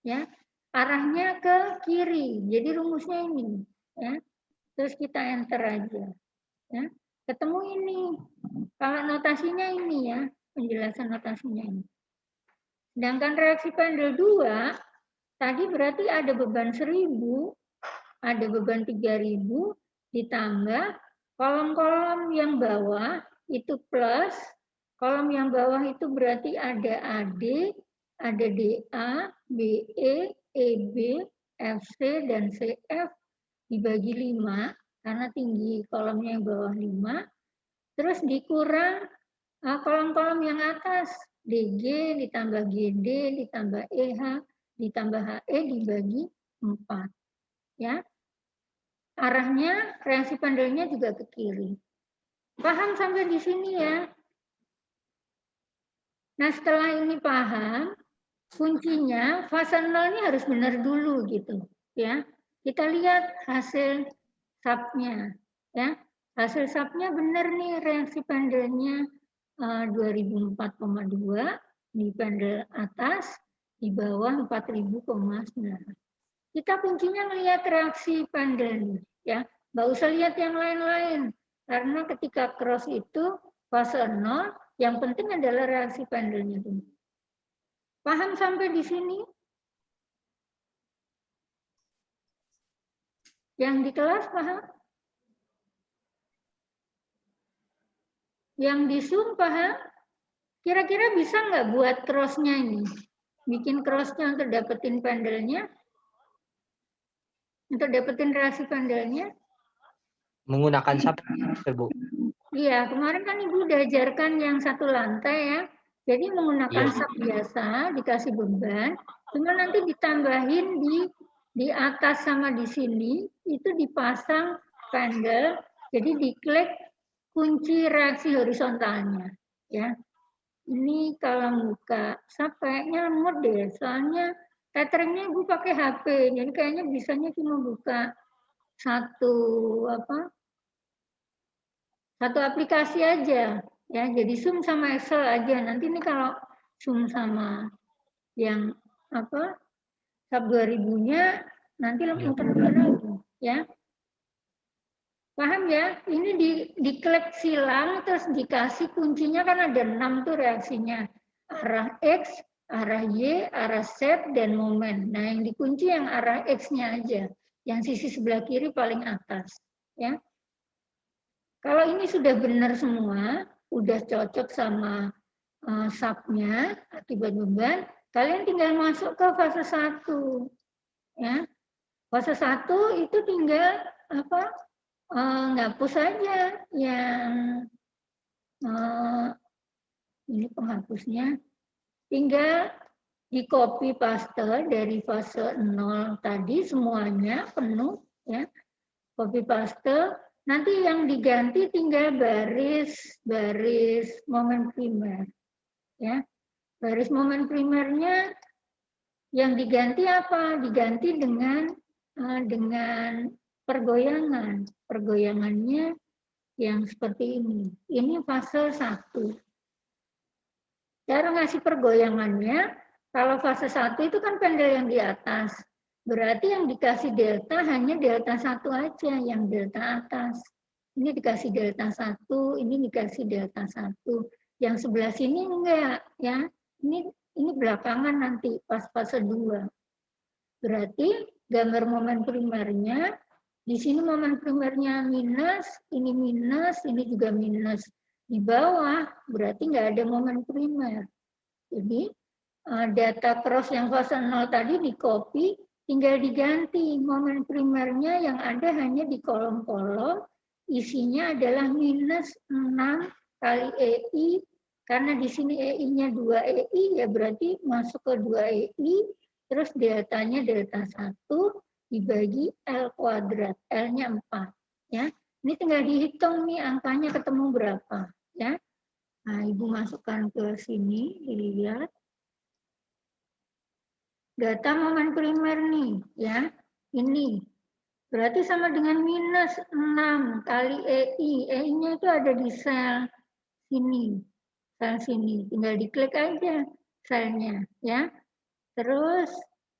S1: ya. Arahnya ke kiri. Jadi rumusnya ini ya. Terus kita enter aja ya. Ketemu ini. Kalau notasinya ini ya, penjelasan notasinya ini. Sedangkan reaksi Pendel 2 tadi berarti ada beban 1000, ada beban 3000 ditambah kolom-kolom yang bawah itu plus, kolom yang bawah itu berarti ada AD, ada DA, BE, EB, FC dan CF dibagi 5 karena tinggi kolomnya yang bawah 5. Terus dikurang kolom-kolom yang atas DG ditambah GD ditambah EH ditambah HE dibagi 4 ya. Arahnya reaksi pendelnya juga ke kiri. Paham sampai di sini ya? Nah, setelah ini paham, kuncinya fase 0 ini harus benar dulu gitu ya. Kita lihat hasil SAP-nya ya. Hasil SAP-nya benar nih, reaksi pendelnya 2004,2 di pendel atas, di bawah 4000,9. Kita kuncinya melihat reaksi pendel ya, nggak usah lihat yang lain-lain karena ketika cross itu fase 0, yang penting adalah reaksi pendelnya dulu. Paham sampai di sini? Yang di kelas paham? Yang di Zoom paham? Kira-kira bisa nggak buat cross-nya ini? Bikin cross-nya untuk dapetin pendelnya? Untuk dapetin reaksi pendelnya?
S2: Menggunakan SAP, Bu.
S1: Iya, kemarin kan Ibu udah ajarkan yang satu lantai ya. Jadi menggunakan SAP biasa, dikasih beban, cuma nanti ditambahin di atas sama di sini, itu dipasang pendel, jadi diklik kunci reaksi horizontalnya. Ya, ini kalau buka SAP kayaknya lemot deh, soalnya tetheringnya Ibu pakai HP, jadi kayaknya bisanya cuma buka satu aplikasi aja ya. Jadi Zoom sama Excel aja. Nanti ini kalau Zoom sama yang SAP 2000-nya nanti muter-muter lagi ya. Paham ya? Ini diklik silang terus dikasih kuncinya kan ada 6 tuh reaksinya. Arah X, arah Y, arah Z dan momen. Nah, yang dikunci yang arah X-nya aja. Yang sisi sebelah kiri paling atas ya. Kalau ini sudah benar semua, udah cocok sama SAP-nya akibat beban, kalian tinggal masuk ke fase 1. Ya. Fase 1 itu tinggal ngapus aja yang ini penghapusnya. Tinggal di copy paste dari fase 0 tadi semuanya penuh ya. Copy paste Nanti yang diganti tinggal baris momen primer. Ya. Baris momen primernya yang diganti apa? Diganti dengan pergoyangan. Pergoyangannya yang seperti ini. Ini fase 1. Cara ngasih pergoyangannya, kalau fase 1 itu kan pendel yang di atas. Berarti yang dikasih delta hanya delta 1 aja, yang delta atas. Ini dikasih delta 1, ini dikasih delta 1. Yang sebelah sini enggak, ya. Ini belakangan nanti pas fase 2. Berarti gambar momen primernya, di sini momen primernya minus, ini juga minus. Di bawah berarti nggak ada momen primer. Jadi data cross yang fase 0 tadi di copy, tinggal diganti. Momen primernya yang ada hanya di kolom-kolom, isinya adalah minus 6 kali EI, karena di sini EI-nya 2 EI, ya berarti masuk ke 2 EI, terus deltanya delta 1 dibagi L kuadrat, L-nya 4. Ya. Ini tinggal dihitung nih angkanya ketemu berapa. Ya. Nah, Ibu masukkan ke sini, dilihat. Data momen primer nih, ya. Ini. Berarti sama dengan minus 6 kali EI. EI-nya itu ada di sel sini. Sel sini. Tinggal diklik aja selnya, ya. Terus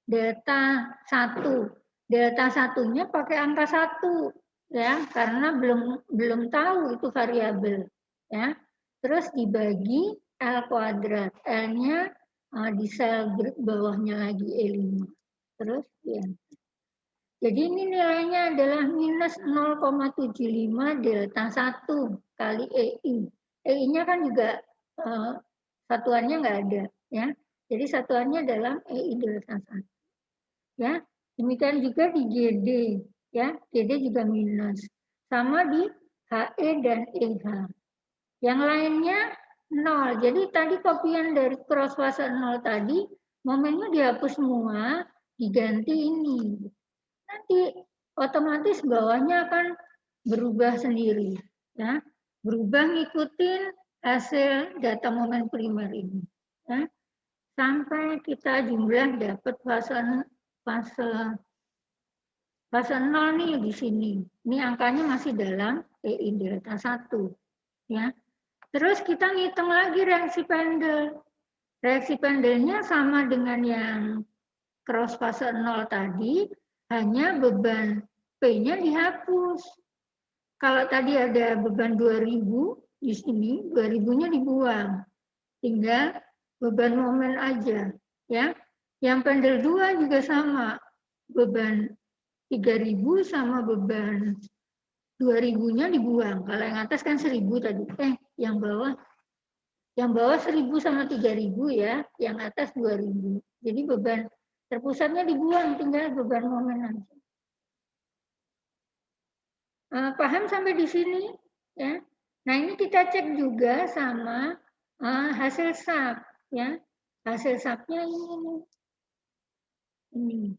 S1: delta 1. Delta 1-nya pakai angka 1, ya, karena belum tahu itu variabel, ya. Terus dibagi L kuadrat. L-nya di sel bawahnya lagi E5. Terus ya. Jadi ini nilainya adalah minus 0,75 delta 1 kali EI. EI-nya kan juga satuannya nggak ada, ya. Jadi satuannya dalam EI delta 1. Ya. Demikian juga di GD, ya. GD juga minus. Sama di HE dan EH. Yang lainnya 0. Jadi tadi kopian dari cross fase 0 tadi, momennya dihapus semua, diganti ini. Nanti otomatis bawahnya akan berubah sendiri. Ya. Berubah ngikutin hasil data momen primer ini. Ya. Sampai kita jumlah dapat fase 0 nih di sini. Ini angkanya masih dalam EI delta 1. Ya. Terus kita ngitung lagi reaksi pendel. Reaksi pendelnya sama dengan yang cross fase 0 tadi, hanya beban P-nya dihapus. Kalau tadi ada beban 2000 di sini, 2000-nya dibuang. Tinggal beban momen aja, ya. Yang pendel 2 juga sama. Beban 3000 sama beban 2000-nya dibuang. Kalau yang atas kan 1000 tadi. Yang bawah 1000 sama 3000 ya, yang atas 2000. Jadi beban terpusatnya dibuang, tinggal beban momen aja. Paham sampai di sini? Ya. Nah ini kita cek juga sama hasil SAP. Ya. Hasil SAP-nya ini. Ini.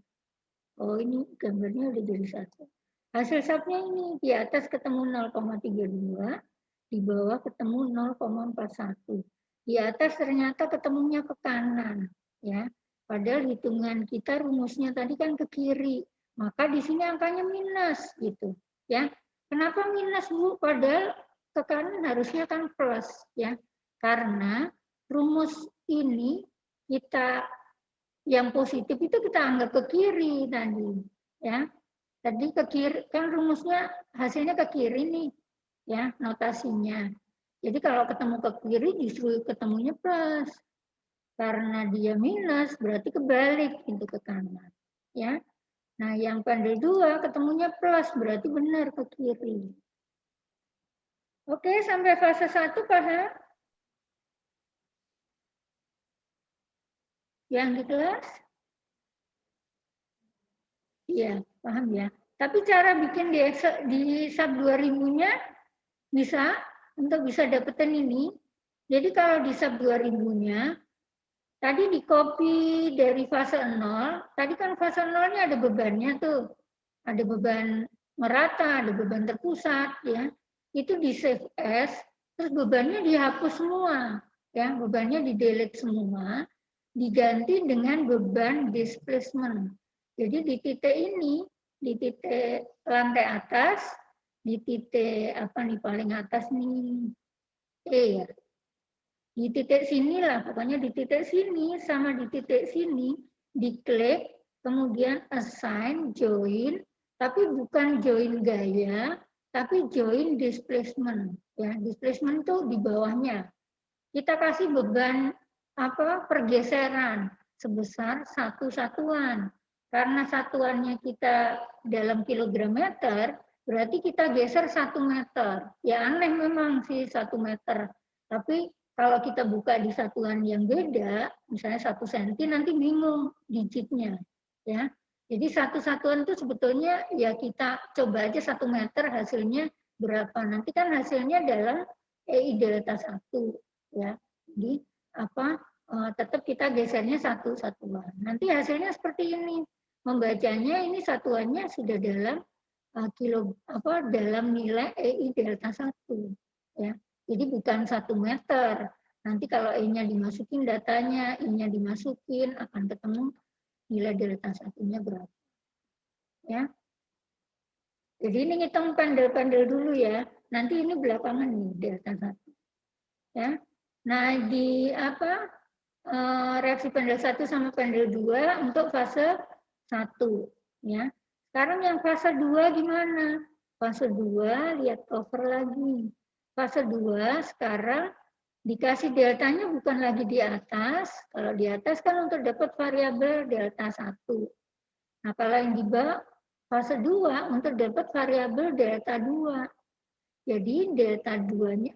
S1: Oh ini gambarnya udah jadi satu. Hasil SAP-nya ini di atas ketemu 0,32, di bawah ketemu 0,41. Di atas ternyata ketemunya ke kanan, ya. Padahal hitungan kita rumusnya tadi kan ke kiri, maka di sini angkanya minus gitu, ya. Kenapa minus Bu? Padahal ke kanan harusnya kan plus, ya. Karena rumus ini kita yang positif itu kita anggap ke kiri tadi, ya. Tadi ke kiri, kan rumusnya hasilnya ke kiri nih, ya, notasinya. Jadi kalau ketemu ke kiri justru ketemunya plus. Karena dia minus berarti kebalik itu ke kanan, ya. Nah, yang pendel 2 ketemunya plus berarti benar ke kiri. Oke, sampai fase 1 paham? Yang di kelas? Iya, paham ya. Tapi cara bikin di sub 2000-nya bisa, untuk bisa dapetin ini. Jadi kalau di sub 2000-nya, tadi di copy dari fase 0, tadi kan fase 0-nya ada bebannya tuh. Ada beban merata, ada beban terpusat, ya. Itu di save as, terus bebannya dihapus semua, ya, bebannya di delete semua, diganti dengan beban displacement. Jadi di titik ini, di titik lantai atas, di titik apa nih paling atas nih, ya. Di titik sinilah, pokoknya di titik sini sama di titik sini, diklik, kemudian assign, join, tapi bukan join gaya, tapi join displacement. Ya, displacement itu di bawahnya. Kita kasih beban apa pergeseran sebesar 1 satuan. Karena satuannya kita dalam kilogram meter, berarti kita geser 1 meter. Ya aneh memang sih 1 meter. Tapi kalau kita buka di satuan yang beda, misalnya 1 senti, nanti bingung digitnya. Ya, jadi 1 satuan itu sebetulnya ya kita coba aja 1 meter hasilnya berapa. Nanti kan hasilnya adalah EI delta 1. Ya, jadi apa tetap kita gesernya 1 satuan. Nanti hasilnya seperti ini. Membacanya ini satuannya sudah dalam dalam nilai EI delta 1. Ya. Jadi bukan 1 meter. Nanti kalau E-nya dimasukin datanya, I-nya dimasukin, akan ketemu nilai delta 1-nya berapa. Ya. Jadi ini ngitung pendel-pendel dulu ya. Nanti ini belakangan nih delta 1. Ya. Nah, di reaksi pendel 1 sama pendel 2 untuk fase 1. Ya. Sekarang yang fase 2 gimana? Fase 2, lihat cover lagi. Fase 2 sekarang dikasih deltanya bukan lagi di atas. Kalau di atas kan untuk dapat variabel delta 1. Nah, kalau yang di bawah fase 2 untuk dapat variabel delta 2. Jadi delta 2-nya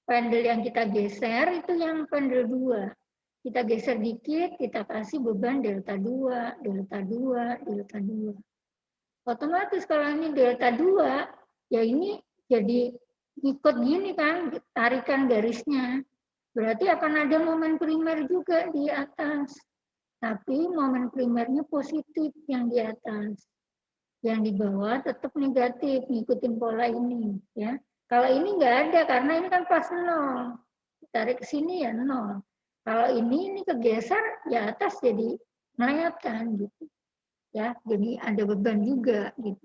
S1: pendel yang kita geser itu yang pendel 2. Kita geser dikit, kita kasih beban delta 2, delta 2, delta 2. Otomatis kalau ini delta 2, ya ini jadi ikut gini kan, tarikan garisnya. Berarti akan ada momen primer juga di atas. Tapi momen primernya positif yang di atas. Yang di bawah tetap negatif, ngikutin pola ini. Ya. Kalau ini nggak ada, karena ini kan pas 0. Tarik ke sini ya 0. Kalau ini kegeser, ya atas jadi melayat kan gitu. Ya, jadi ada beban juga gitu.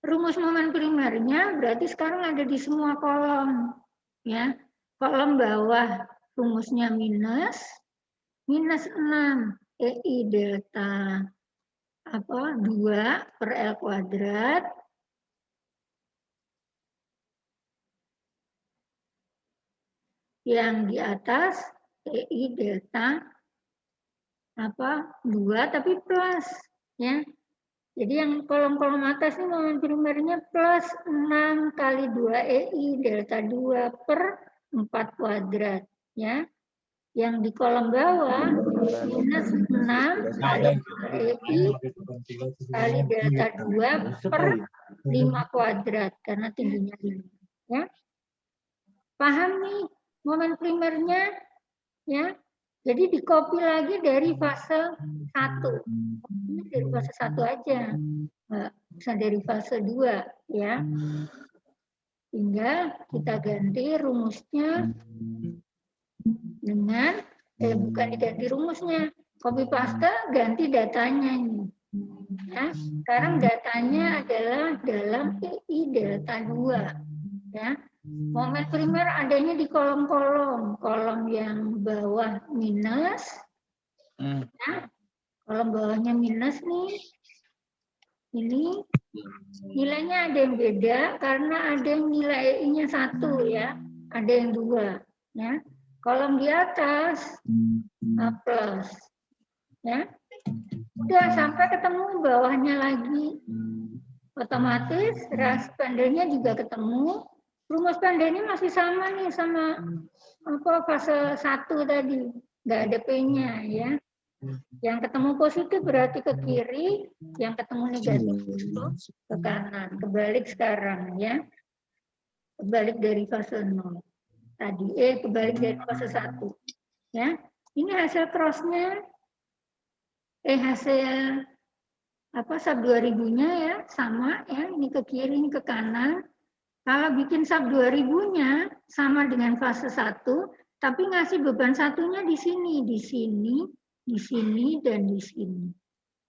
S1: Rumus momen primernya berarti sekarang ada di semua kolom. Ya, kolom bawah rumusnya minus 6 EI delta 2 per L kuadrat yang di atas EI delta 2 tapi plus ya. Jadi yang kolom-kolom atas ini momen primernya plus 6 kali 2 EI delta 2 per 4 kuadrat ya. Yang di kolom bawah minus 6 kali 2 EI kali delta 2 per 5 kuadrat karena tingginya 5 ya. Paham nih momen primernya ya. Jadi di-copy lagi dari fase 1. Ini dari fase 1 aja. Nggak bisa dari fase 2 ya. Tinggal kita ganti rumusnya dengan bukan diganti rumusnya. Copy paste ganti datanya ini. Ya. Sekarang datanya adalah dalam EI delta 2 ya. Momen primer adanya di kolom-kolom. Kolom yang bawah minus. Ya. Kolom bawahnya minus nih. Ini nilainya ada yang beda karena ada yang nilai I-nya 1 ya. Ada yang 2. Ya. Kolom di atas plus. Ya. Udah sampai ketemu bawahnya lagi. Otomatis reaksi pendelnya juga ketemu. Rumus pendelnya masih sama nih sama fase 1 tadi. Nggak ada P-nya ya. Yang ketemu positif berarti ke kiri, yang ketemu negatif itu ke kanan. Kebalik sekarang ya. Kebalik dari fase 0. Tadi kebalik dari fase 1. Ya. Ini hasil cross-nya hasil sub 2000-nya ya sama ya, ini ke kiri, ini ke kanan. Kalau bikin sub 2000-nya sama dengan fase 1, tapi ngasih beban satunya di sini, di sini, di sini, dan di sini.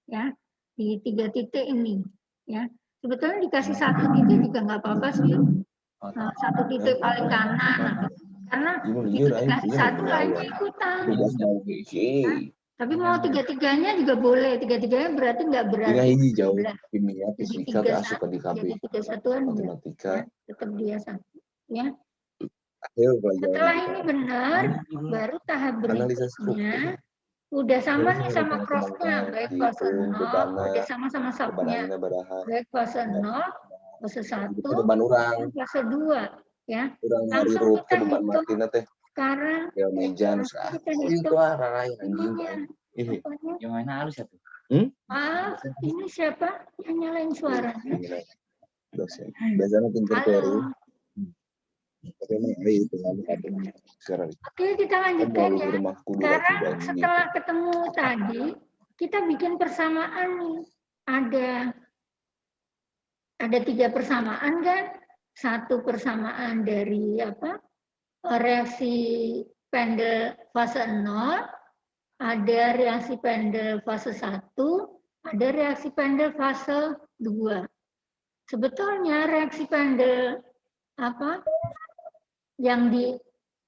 S1: Ya, di 3 titik ini. Ya, sebetulnya dikasih 1 titik juga nggak apa-apa sih. 1 titik paling kanan. Karena begitu dikasih 1 lainnya ikutan. Tapi mau 3-3-nya juga boleh. 3-3-nya berarti nggak berarti.
S3: Ini jauh kimia,
S1: Jadi
S3: fisika, asup di KB.
S1: jadi 3-1-an
S3: Matematika.
S1: ya, tetap dia 1. Ya.
S3: Akhir pelajaran
S1: Setelah
S3: kita.
S1: ini benar, baru tahap
S3: Analisa
S1: berikutnya udah sama nih sama cross-nya, baik fase 0, udah sama-sama sub-nya, baik fase 0, fase 1,
S3: beban orang,
S1: fase 2, ya.
S3: orang hari
S1: Langsung
S3: rup
S1: kita
S3: ke beban
S1: hitung
S3: Martina teh.
S1: sekarang.
S3: Ya meja nusa.
S1: Kita
S3: Itu
S1: hitung
S3: arah anjing.
S1: apanya?
S2: Yang mana halus satu?
S1: Ini siapa yang nyalain suaranya?
S3: Dosen. Biasanya pinter teori.
S1: Halo.
S3: Tapi emang itu sekarang.
S1: Oke, kita lanjutkan ya. Sekarang
S3: Sekarang
S1: setelah ketemu tadi, kita bikin persamaan nih. Ada 3 persamaan kan? 1 persamaan dari reaksi pendel fase 0, ada reaksi pendel fase 1, ada reaksi pendel fase 2. Sebetulnya reaksi pendel yang di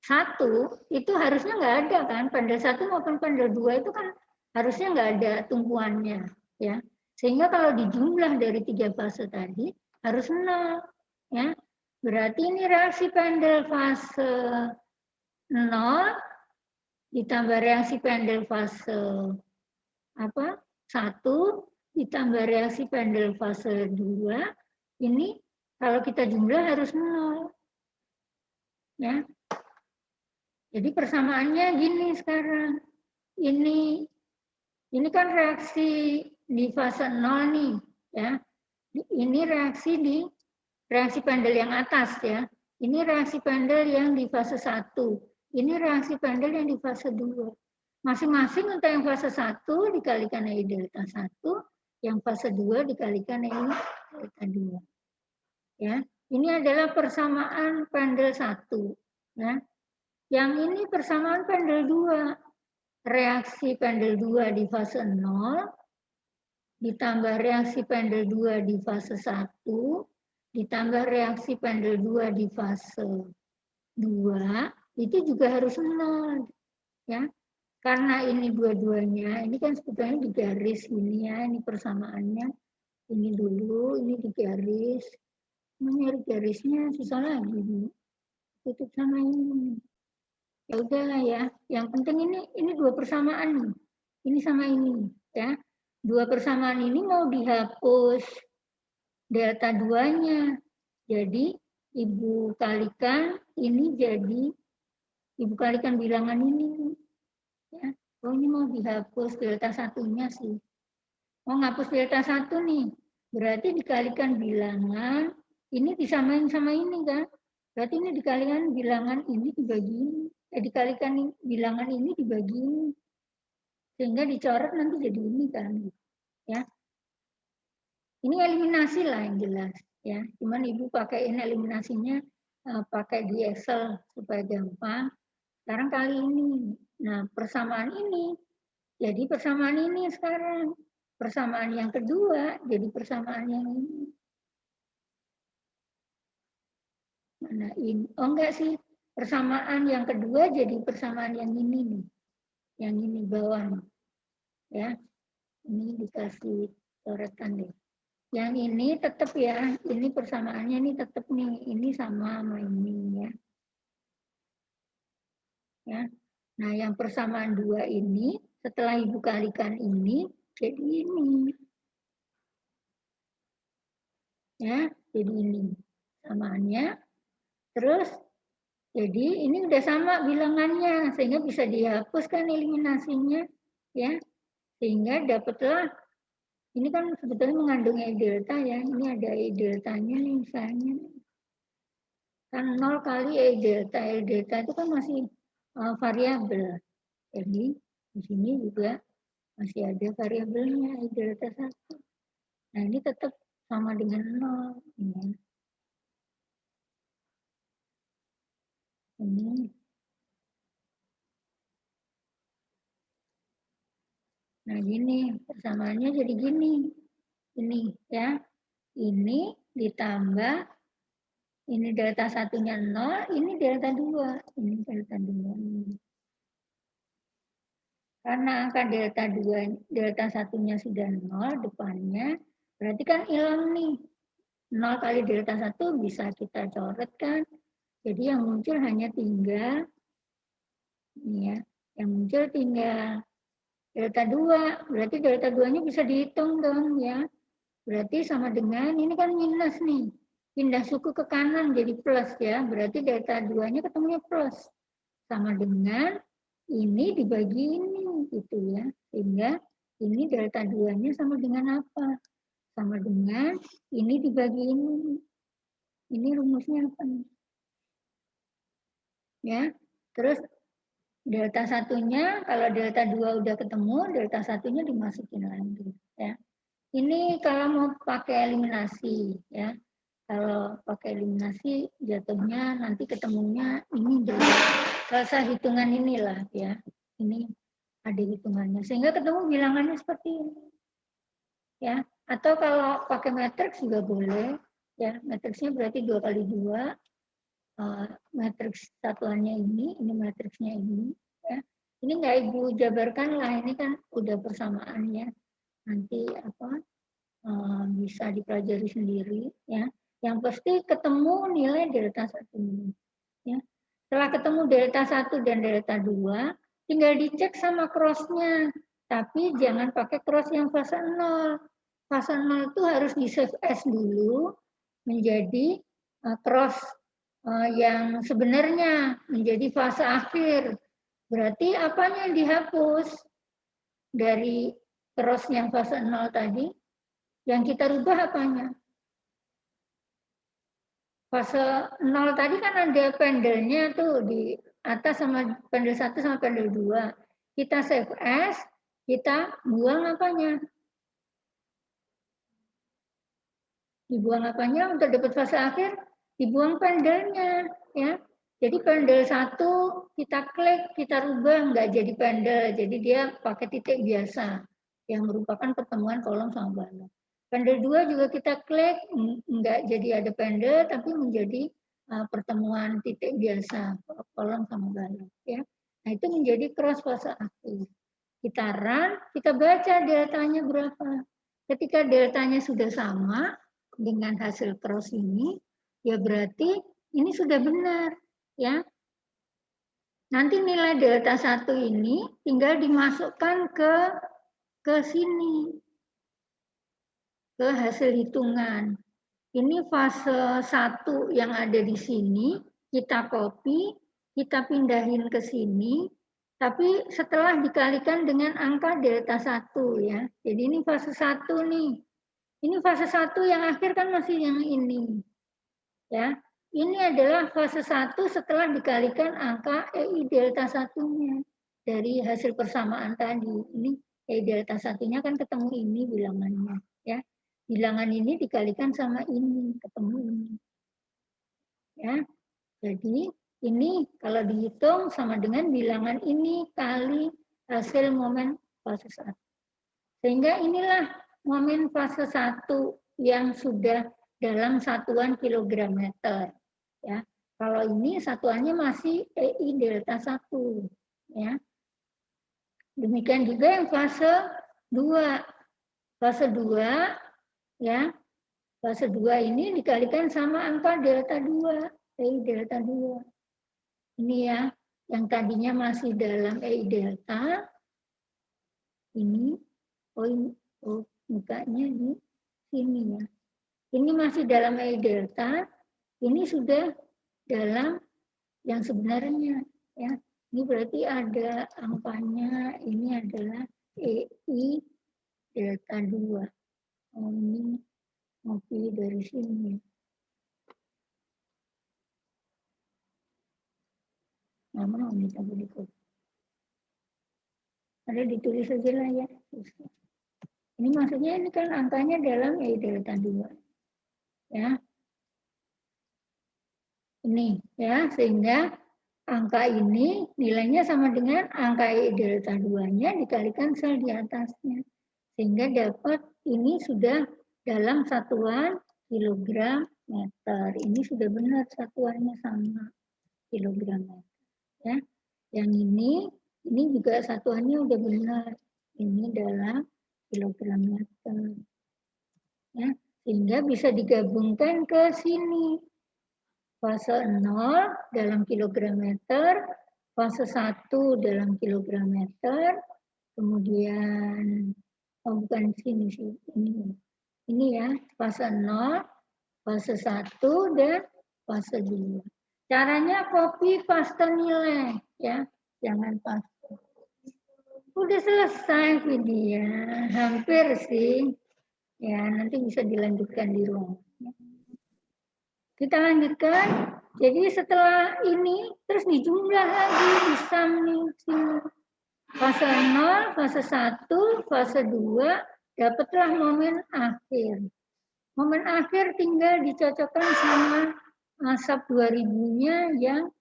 S1: 1 itu harusnya nggak ada kan, pendel 1 maupun pendel 2 itu kan harusnya nggak ada tumpuannya ya, sehingga kalau dijumlah dari 3 fase tadi harus 0 ya, berarti ini reaksi pendel fase 0 ditambah reaksi pendel fase 1 ditambah reaksi pendel fase 2, ini kalau kita jumlah harus 0 ya. Jadi persamaannya gini sekarang. Ini kan reaksi di fase 0 nih, ya. Ini reaksi pendel yang atas ya. Ini reaksi pendel yang di fase 1. Ini reaksi pendel yang di fase 2. Masing-masing untuk yang fase 1 dikalikan I delta 1, yang fase 2 dikalikan I delta 2. Ya. Ini adalah persamaan pendel 1, ya. Yang ini persamaan pendel 2. Reaksi pendel 2 di fase 0 ditambah reaksi pendel 2 di fase 1 ditambah reaksi pendel 2 di fase 2 itu juga harus 0 ya. Karena ini dua-duanya, ini kan sebetulnya digaris ini ya, ini persamaannya. Ini dulu, ini digaris. Mencari garisnya susah lagi. Tutup sama ini. Ya udah ya, yang penting ini 2 persamaan nih. Ini sama ini ya. 2 persamaan ini mau dihapus delta 2-nya. Jadi Ibu kalikan ini jadi Ibu kalikan bilangan ini ya. Oh, ini mau dihapus delta 1-nya sih. Mau ngapus delta 1 nih. Berarti dikalikan bilangan ini disamain sama ini kan. Berarti ini dikalikan bilangan ini dibagi ini. Dikalikan bilangan ini dibagi ini. Sehingga dicoret nanti jadi ini kan. Ya. Ini eliminasi lah yang jelas. Ya. Cuman Ibu pakaiin eliminasinya pakai di Excel supaya gampang. Sekarang kali ini. Nah, persamaan ini. Jadi persamaan ini sekarang. Persamaan yang kedua jadi persamaan yang ini. Mana ini? Oh enggak sih. Persamaan yang kedua jadi persamaan yang ini nih. Yang ini bawah nih. Ya. Ini dikasih coretan deh. Yang ini tetap ya. Ini persamaannya ini tetap nih. Ini sama ini ya. Ya. Nah, yang persamaan 2 ini setelah Ibu kalikan ini jadi ini. Ya, jadi ini samaannya. Terus jadi ini udah sama bilangannya sehingga bisa dihapuskan eliminasinya ya. Sehingga dapatlah ini kan sebetulnya mengandung E delta ya. Ini ada E deltanya nih misalnya. Kan 0 kali E delta. E delta itu kan masih variabel. Jadi di sini juga masih ada variabelnya E delta 1. Nah, ini tetap sama dengan 0. Ya. Ini. Nah, gini, persamaannya jadi gini. Ini ya. Ini ditambah, ini delta satunya 0, ini delta 2. Ini delta 2. Karena angka delta 2, delta satunya sudah 0 depannya, berarti kan hilang nih. 0 kali delta 1 bisa kita coret kan. Jadi yang muncul hanya tinggal, ini ya, yang muncul tinggal delta 2. Berarti delta 2-nya bisa dihitung dong ya. Berarti sama dengan, ini kan minus nih. Pindah suku ke kanan jadi plus ya. Berarti delta 2-nya ketemunya plus. Sama dengan ini dibagi ini gitu ya. Sehingga ini delta 2-nya sama dengan apa? Sama dengan ini dibagi ini. Ini rumusnya apa nih? Ya. Terus delta satunya, kalau delta 2 udah ketemu, delta satunya dimasukin lagi ya. Ini kalau mau pakai eliminasi ya. Kalau pakai eliminasi jatuhnya nanti ketemunya ini dari rasa hitungan inilah ya. Ini ada hitungannya sehingga ketemu bilangannya seperti ini. Ya, atau kalau pakai matriks juga boleh ya. Matriksnya berarti 2 kali 2. Matriks satuannya ini matriksnya ini ya. Ini nggak Ibu jabarkan lah, ini kan udah persamaannya. Nanti bisa dipelajari sendiri ya. Yang pasti ketemu nilai delta 1 ya. Setelah ketemu delta 1 dan delta 2, tinggal dicek sama cross-nya. Tapi jangan pakai cross yang fase 0. Fase 0 itu harus di save as dulu menjadi cross yang sebenarnya menjadi fase akhir. Berarti apanya yang dihapus dari cross yang fase 0 tadi? Yang kita rubah apanya? Fase 0 tadi kan ada pendelnya tuh di atas sama pendel 1 sama pendel 2. Kita save as, kita buang apanya? Dibuang apanya untuk dapat fase akhir? Dibuang pendelnya. Ya. Jadi pendel 1 kita klik, kita rubah nggak jadi pendel. Jadi dia pakai titik biasa yang merupakan pertemuan kolom sama balok. Pendel 2 juga kita klik, nggak jadi ada pendel, tapi menjadi pertemuan titik biasa, kolom sama balok. Ya. Nah itu menjadi cross fase akhir. Kita run, kita baca deltanya berapa. Ketika deltanya sudah sama dengan hasil cross ini, ya berarti ini sudah benar. Ya. Nanti nilai delta 1 ini tinggal dimasukkan ke sini. Ke hasil hitungan. Ini fase 1 yang ada di sini, kita copy, kita pindahin ke sini, tapi setelah dikalikan dengan angka delta 1 ya. Jadi ini fase 1 nih. Ini fase 1 yang akhir kan masih yang ini. Ya. Ini adalah fase 1 setelah dikalikan angka EI delta 1-nya dari hasil persamaan tadi. Ini EI delta 1-nya kan ketemu ini bilangannya, ya. Bilangan ini dikalikan sama ini, ketemu ini. Ya. Jadi ini kalau dihitung sama dengan bilangan ini kali hasil momen fase 1. Sehingga inilah momen fase 1 yang sudah dalam satuan kilogram meter. Ya. Kalau ini satuannya masih EI delta 1. Ya. Demikian juga yang fase 2. Fase 2 ya. Fase 2 ini dikalikan sama angka delta 2, EI delta 2. Ini ya, yang tadinya masih dalam EI delta. Ini mukanya di sini ya. Ini masih dalam EI delta, ini sudah dalam yang sebenarnya ya. Ini berarti ada angkanya, ini adalah EI delta 2. Oh, ini mau pilih dari sini. Nama kita berikut. Ada ditulis saja lah ya. Ini maksudnya ini kan angkanya dalam E delta 2. Ya. Ini ya, sehingga angka ini nilainya sama dengan angka E delta 2-nya dikalikan sel di atasnya. Sehingga dapat ini sudah dalam satuan kilogram meter. Ini sudah benar satuannya sama kilogram meter. Ya. Yang ini juga satuannya udah benar. Ini dalam kilogram meter. Ya. Sehingga bisa digabungkan ke sini. Fase 0 dalam kilogram meter, fase 1 dalam kilogram meter, kemudian, bukan sini sih, ini ya, fase 0, fase 1, dan fase 2. Caranya copy paste nilai, ya, jangan paste. Udah selesai video, hampir sih, ya, nanti bisa dilanjutkan di rumah. Kita lanjutkan. Jadi setelah ini terus dijumlah lagi di sum nih sini. Fase 0, fase 1, fase 2 dapatlah momen akhir. Momen akhir tinggal dicocokkan sama asap 2000-nya yang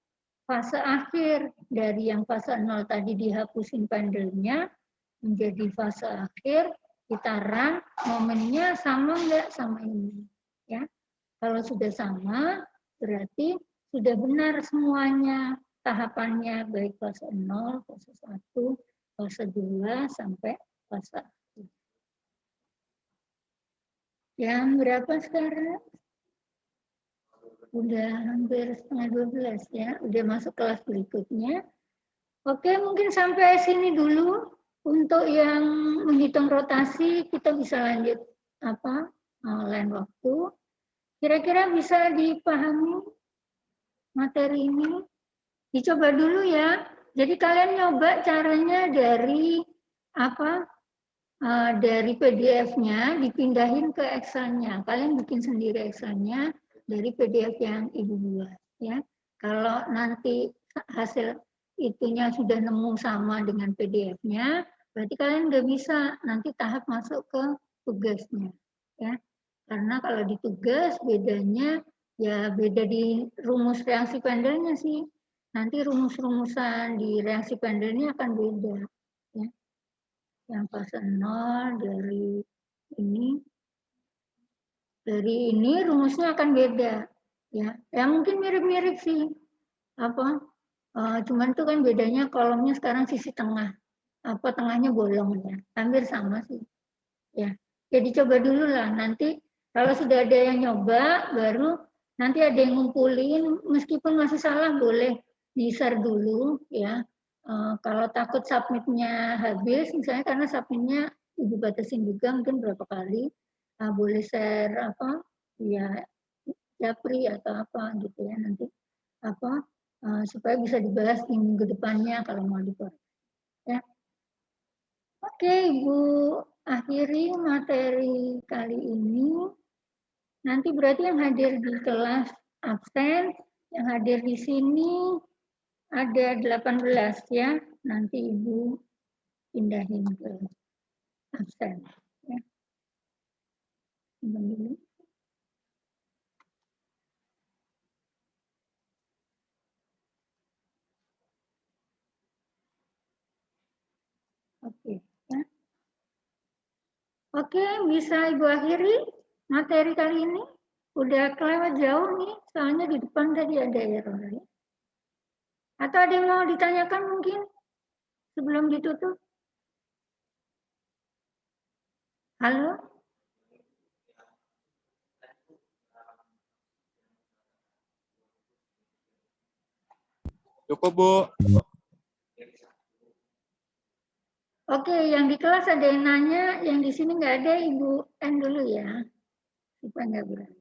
S1: fase akhir. Dari yang fase 0 tadi dihapusin pendelnya menjadi fase akhir, kita run momennya sama enggak sama ini, ya. Kalau sudah sama, berarti sudah benar semuanya tahapannya, baik fase 0, fase 1, fase 2, sampai fase akhir. Yang berapa sekarang? Udah hampir setengah 12 ya, udah masuk kelas berikutnya. Oke, mungkin sampai sini dulu. Untuk yang menghitung rotasi, kita bisa lanjut lain waktu. Kira-kira bisa dipahami materi ini? Dicoba dulu ya. Jadi kalian nyoba caranya dari dari PDF-nya dipindahin ke Excel-nya. Kalian bikin sendiri Excel-nya dari PDF yang Ibu buat ya. Kalau nanti hasil itunya sudah nemu sama dengan PDF-nya, berarti kalian nggak bisa nanti tahap masuk ke tugasnya ya. Karena kalau di tugas bedanya ya beda di rumus reaksi pendelnya sih. Nanti rumus-rumusan di reaksi pendelnya akan beda. Ya. Yang fase 0 dari ini rumusnya akan beda. Ya mungkin mirip-mirip sih. Cuman itu kan bedanya kolomnya sekarang sisi tengah. Tengahnya bolong ya. Hampir sama sih. Ya. Jadi coba dulu lah nanti. Kalau sudah ada yang nyoba, baru nanti ada yang ngumpulin, meskipun masih salah boleh di-share dulu ya. Kalau takut submitnya habis, misalnya karena submitnya Ibu batasin juga mungkin berapa kali, boleh share ya Japri atau apa gitu ya nanti supaya bisa dibahas di minggu depannya kalau mau dibahas. Ya. Oke, Ibu akhiri materi kali ini. Nanti berarti yang hadir di kelas absen, yang hadir di sini ada 18 ya. Nanti Ibu pindahin ke absen. Ya. Dulu. Oke. Ya. Oke, bisa Ibu akhiri materi kali ini. Udah kelewat jauh nih, soalnya di depan tadi ada error. Atau ada yang mau ditanyakan mungkin sebelum ditutup? Halo?
S4: Cukup, Bu.
S1: Oke, yang di kelas ada yang nanya, yang di sini nggak ada, Ibu N dulu ya. Supaya nggak berat.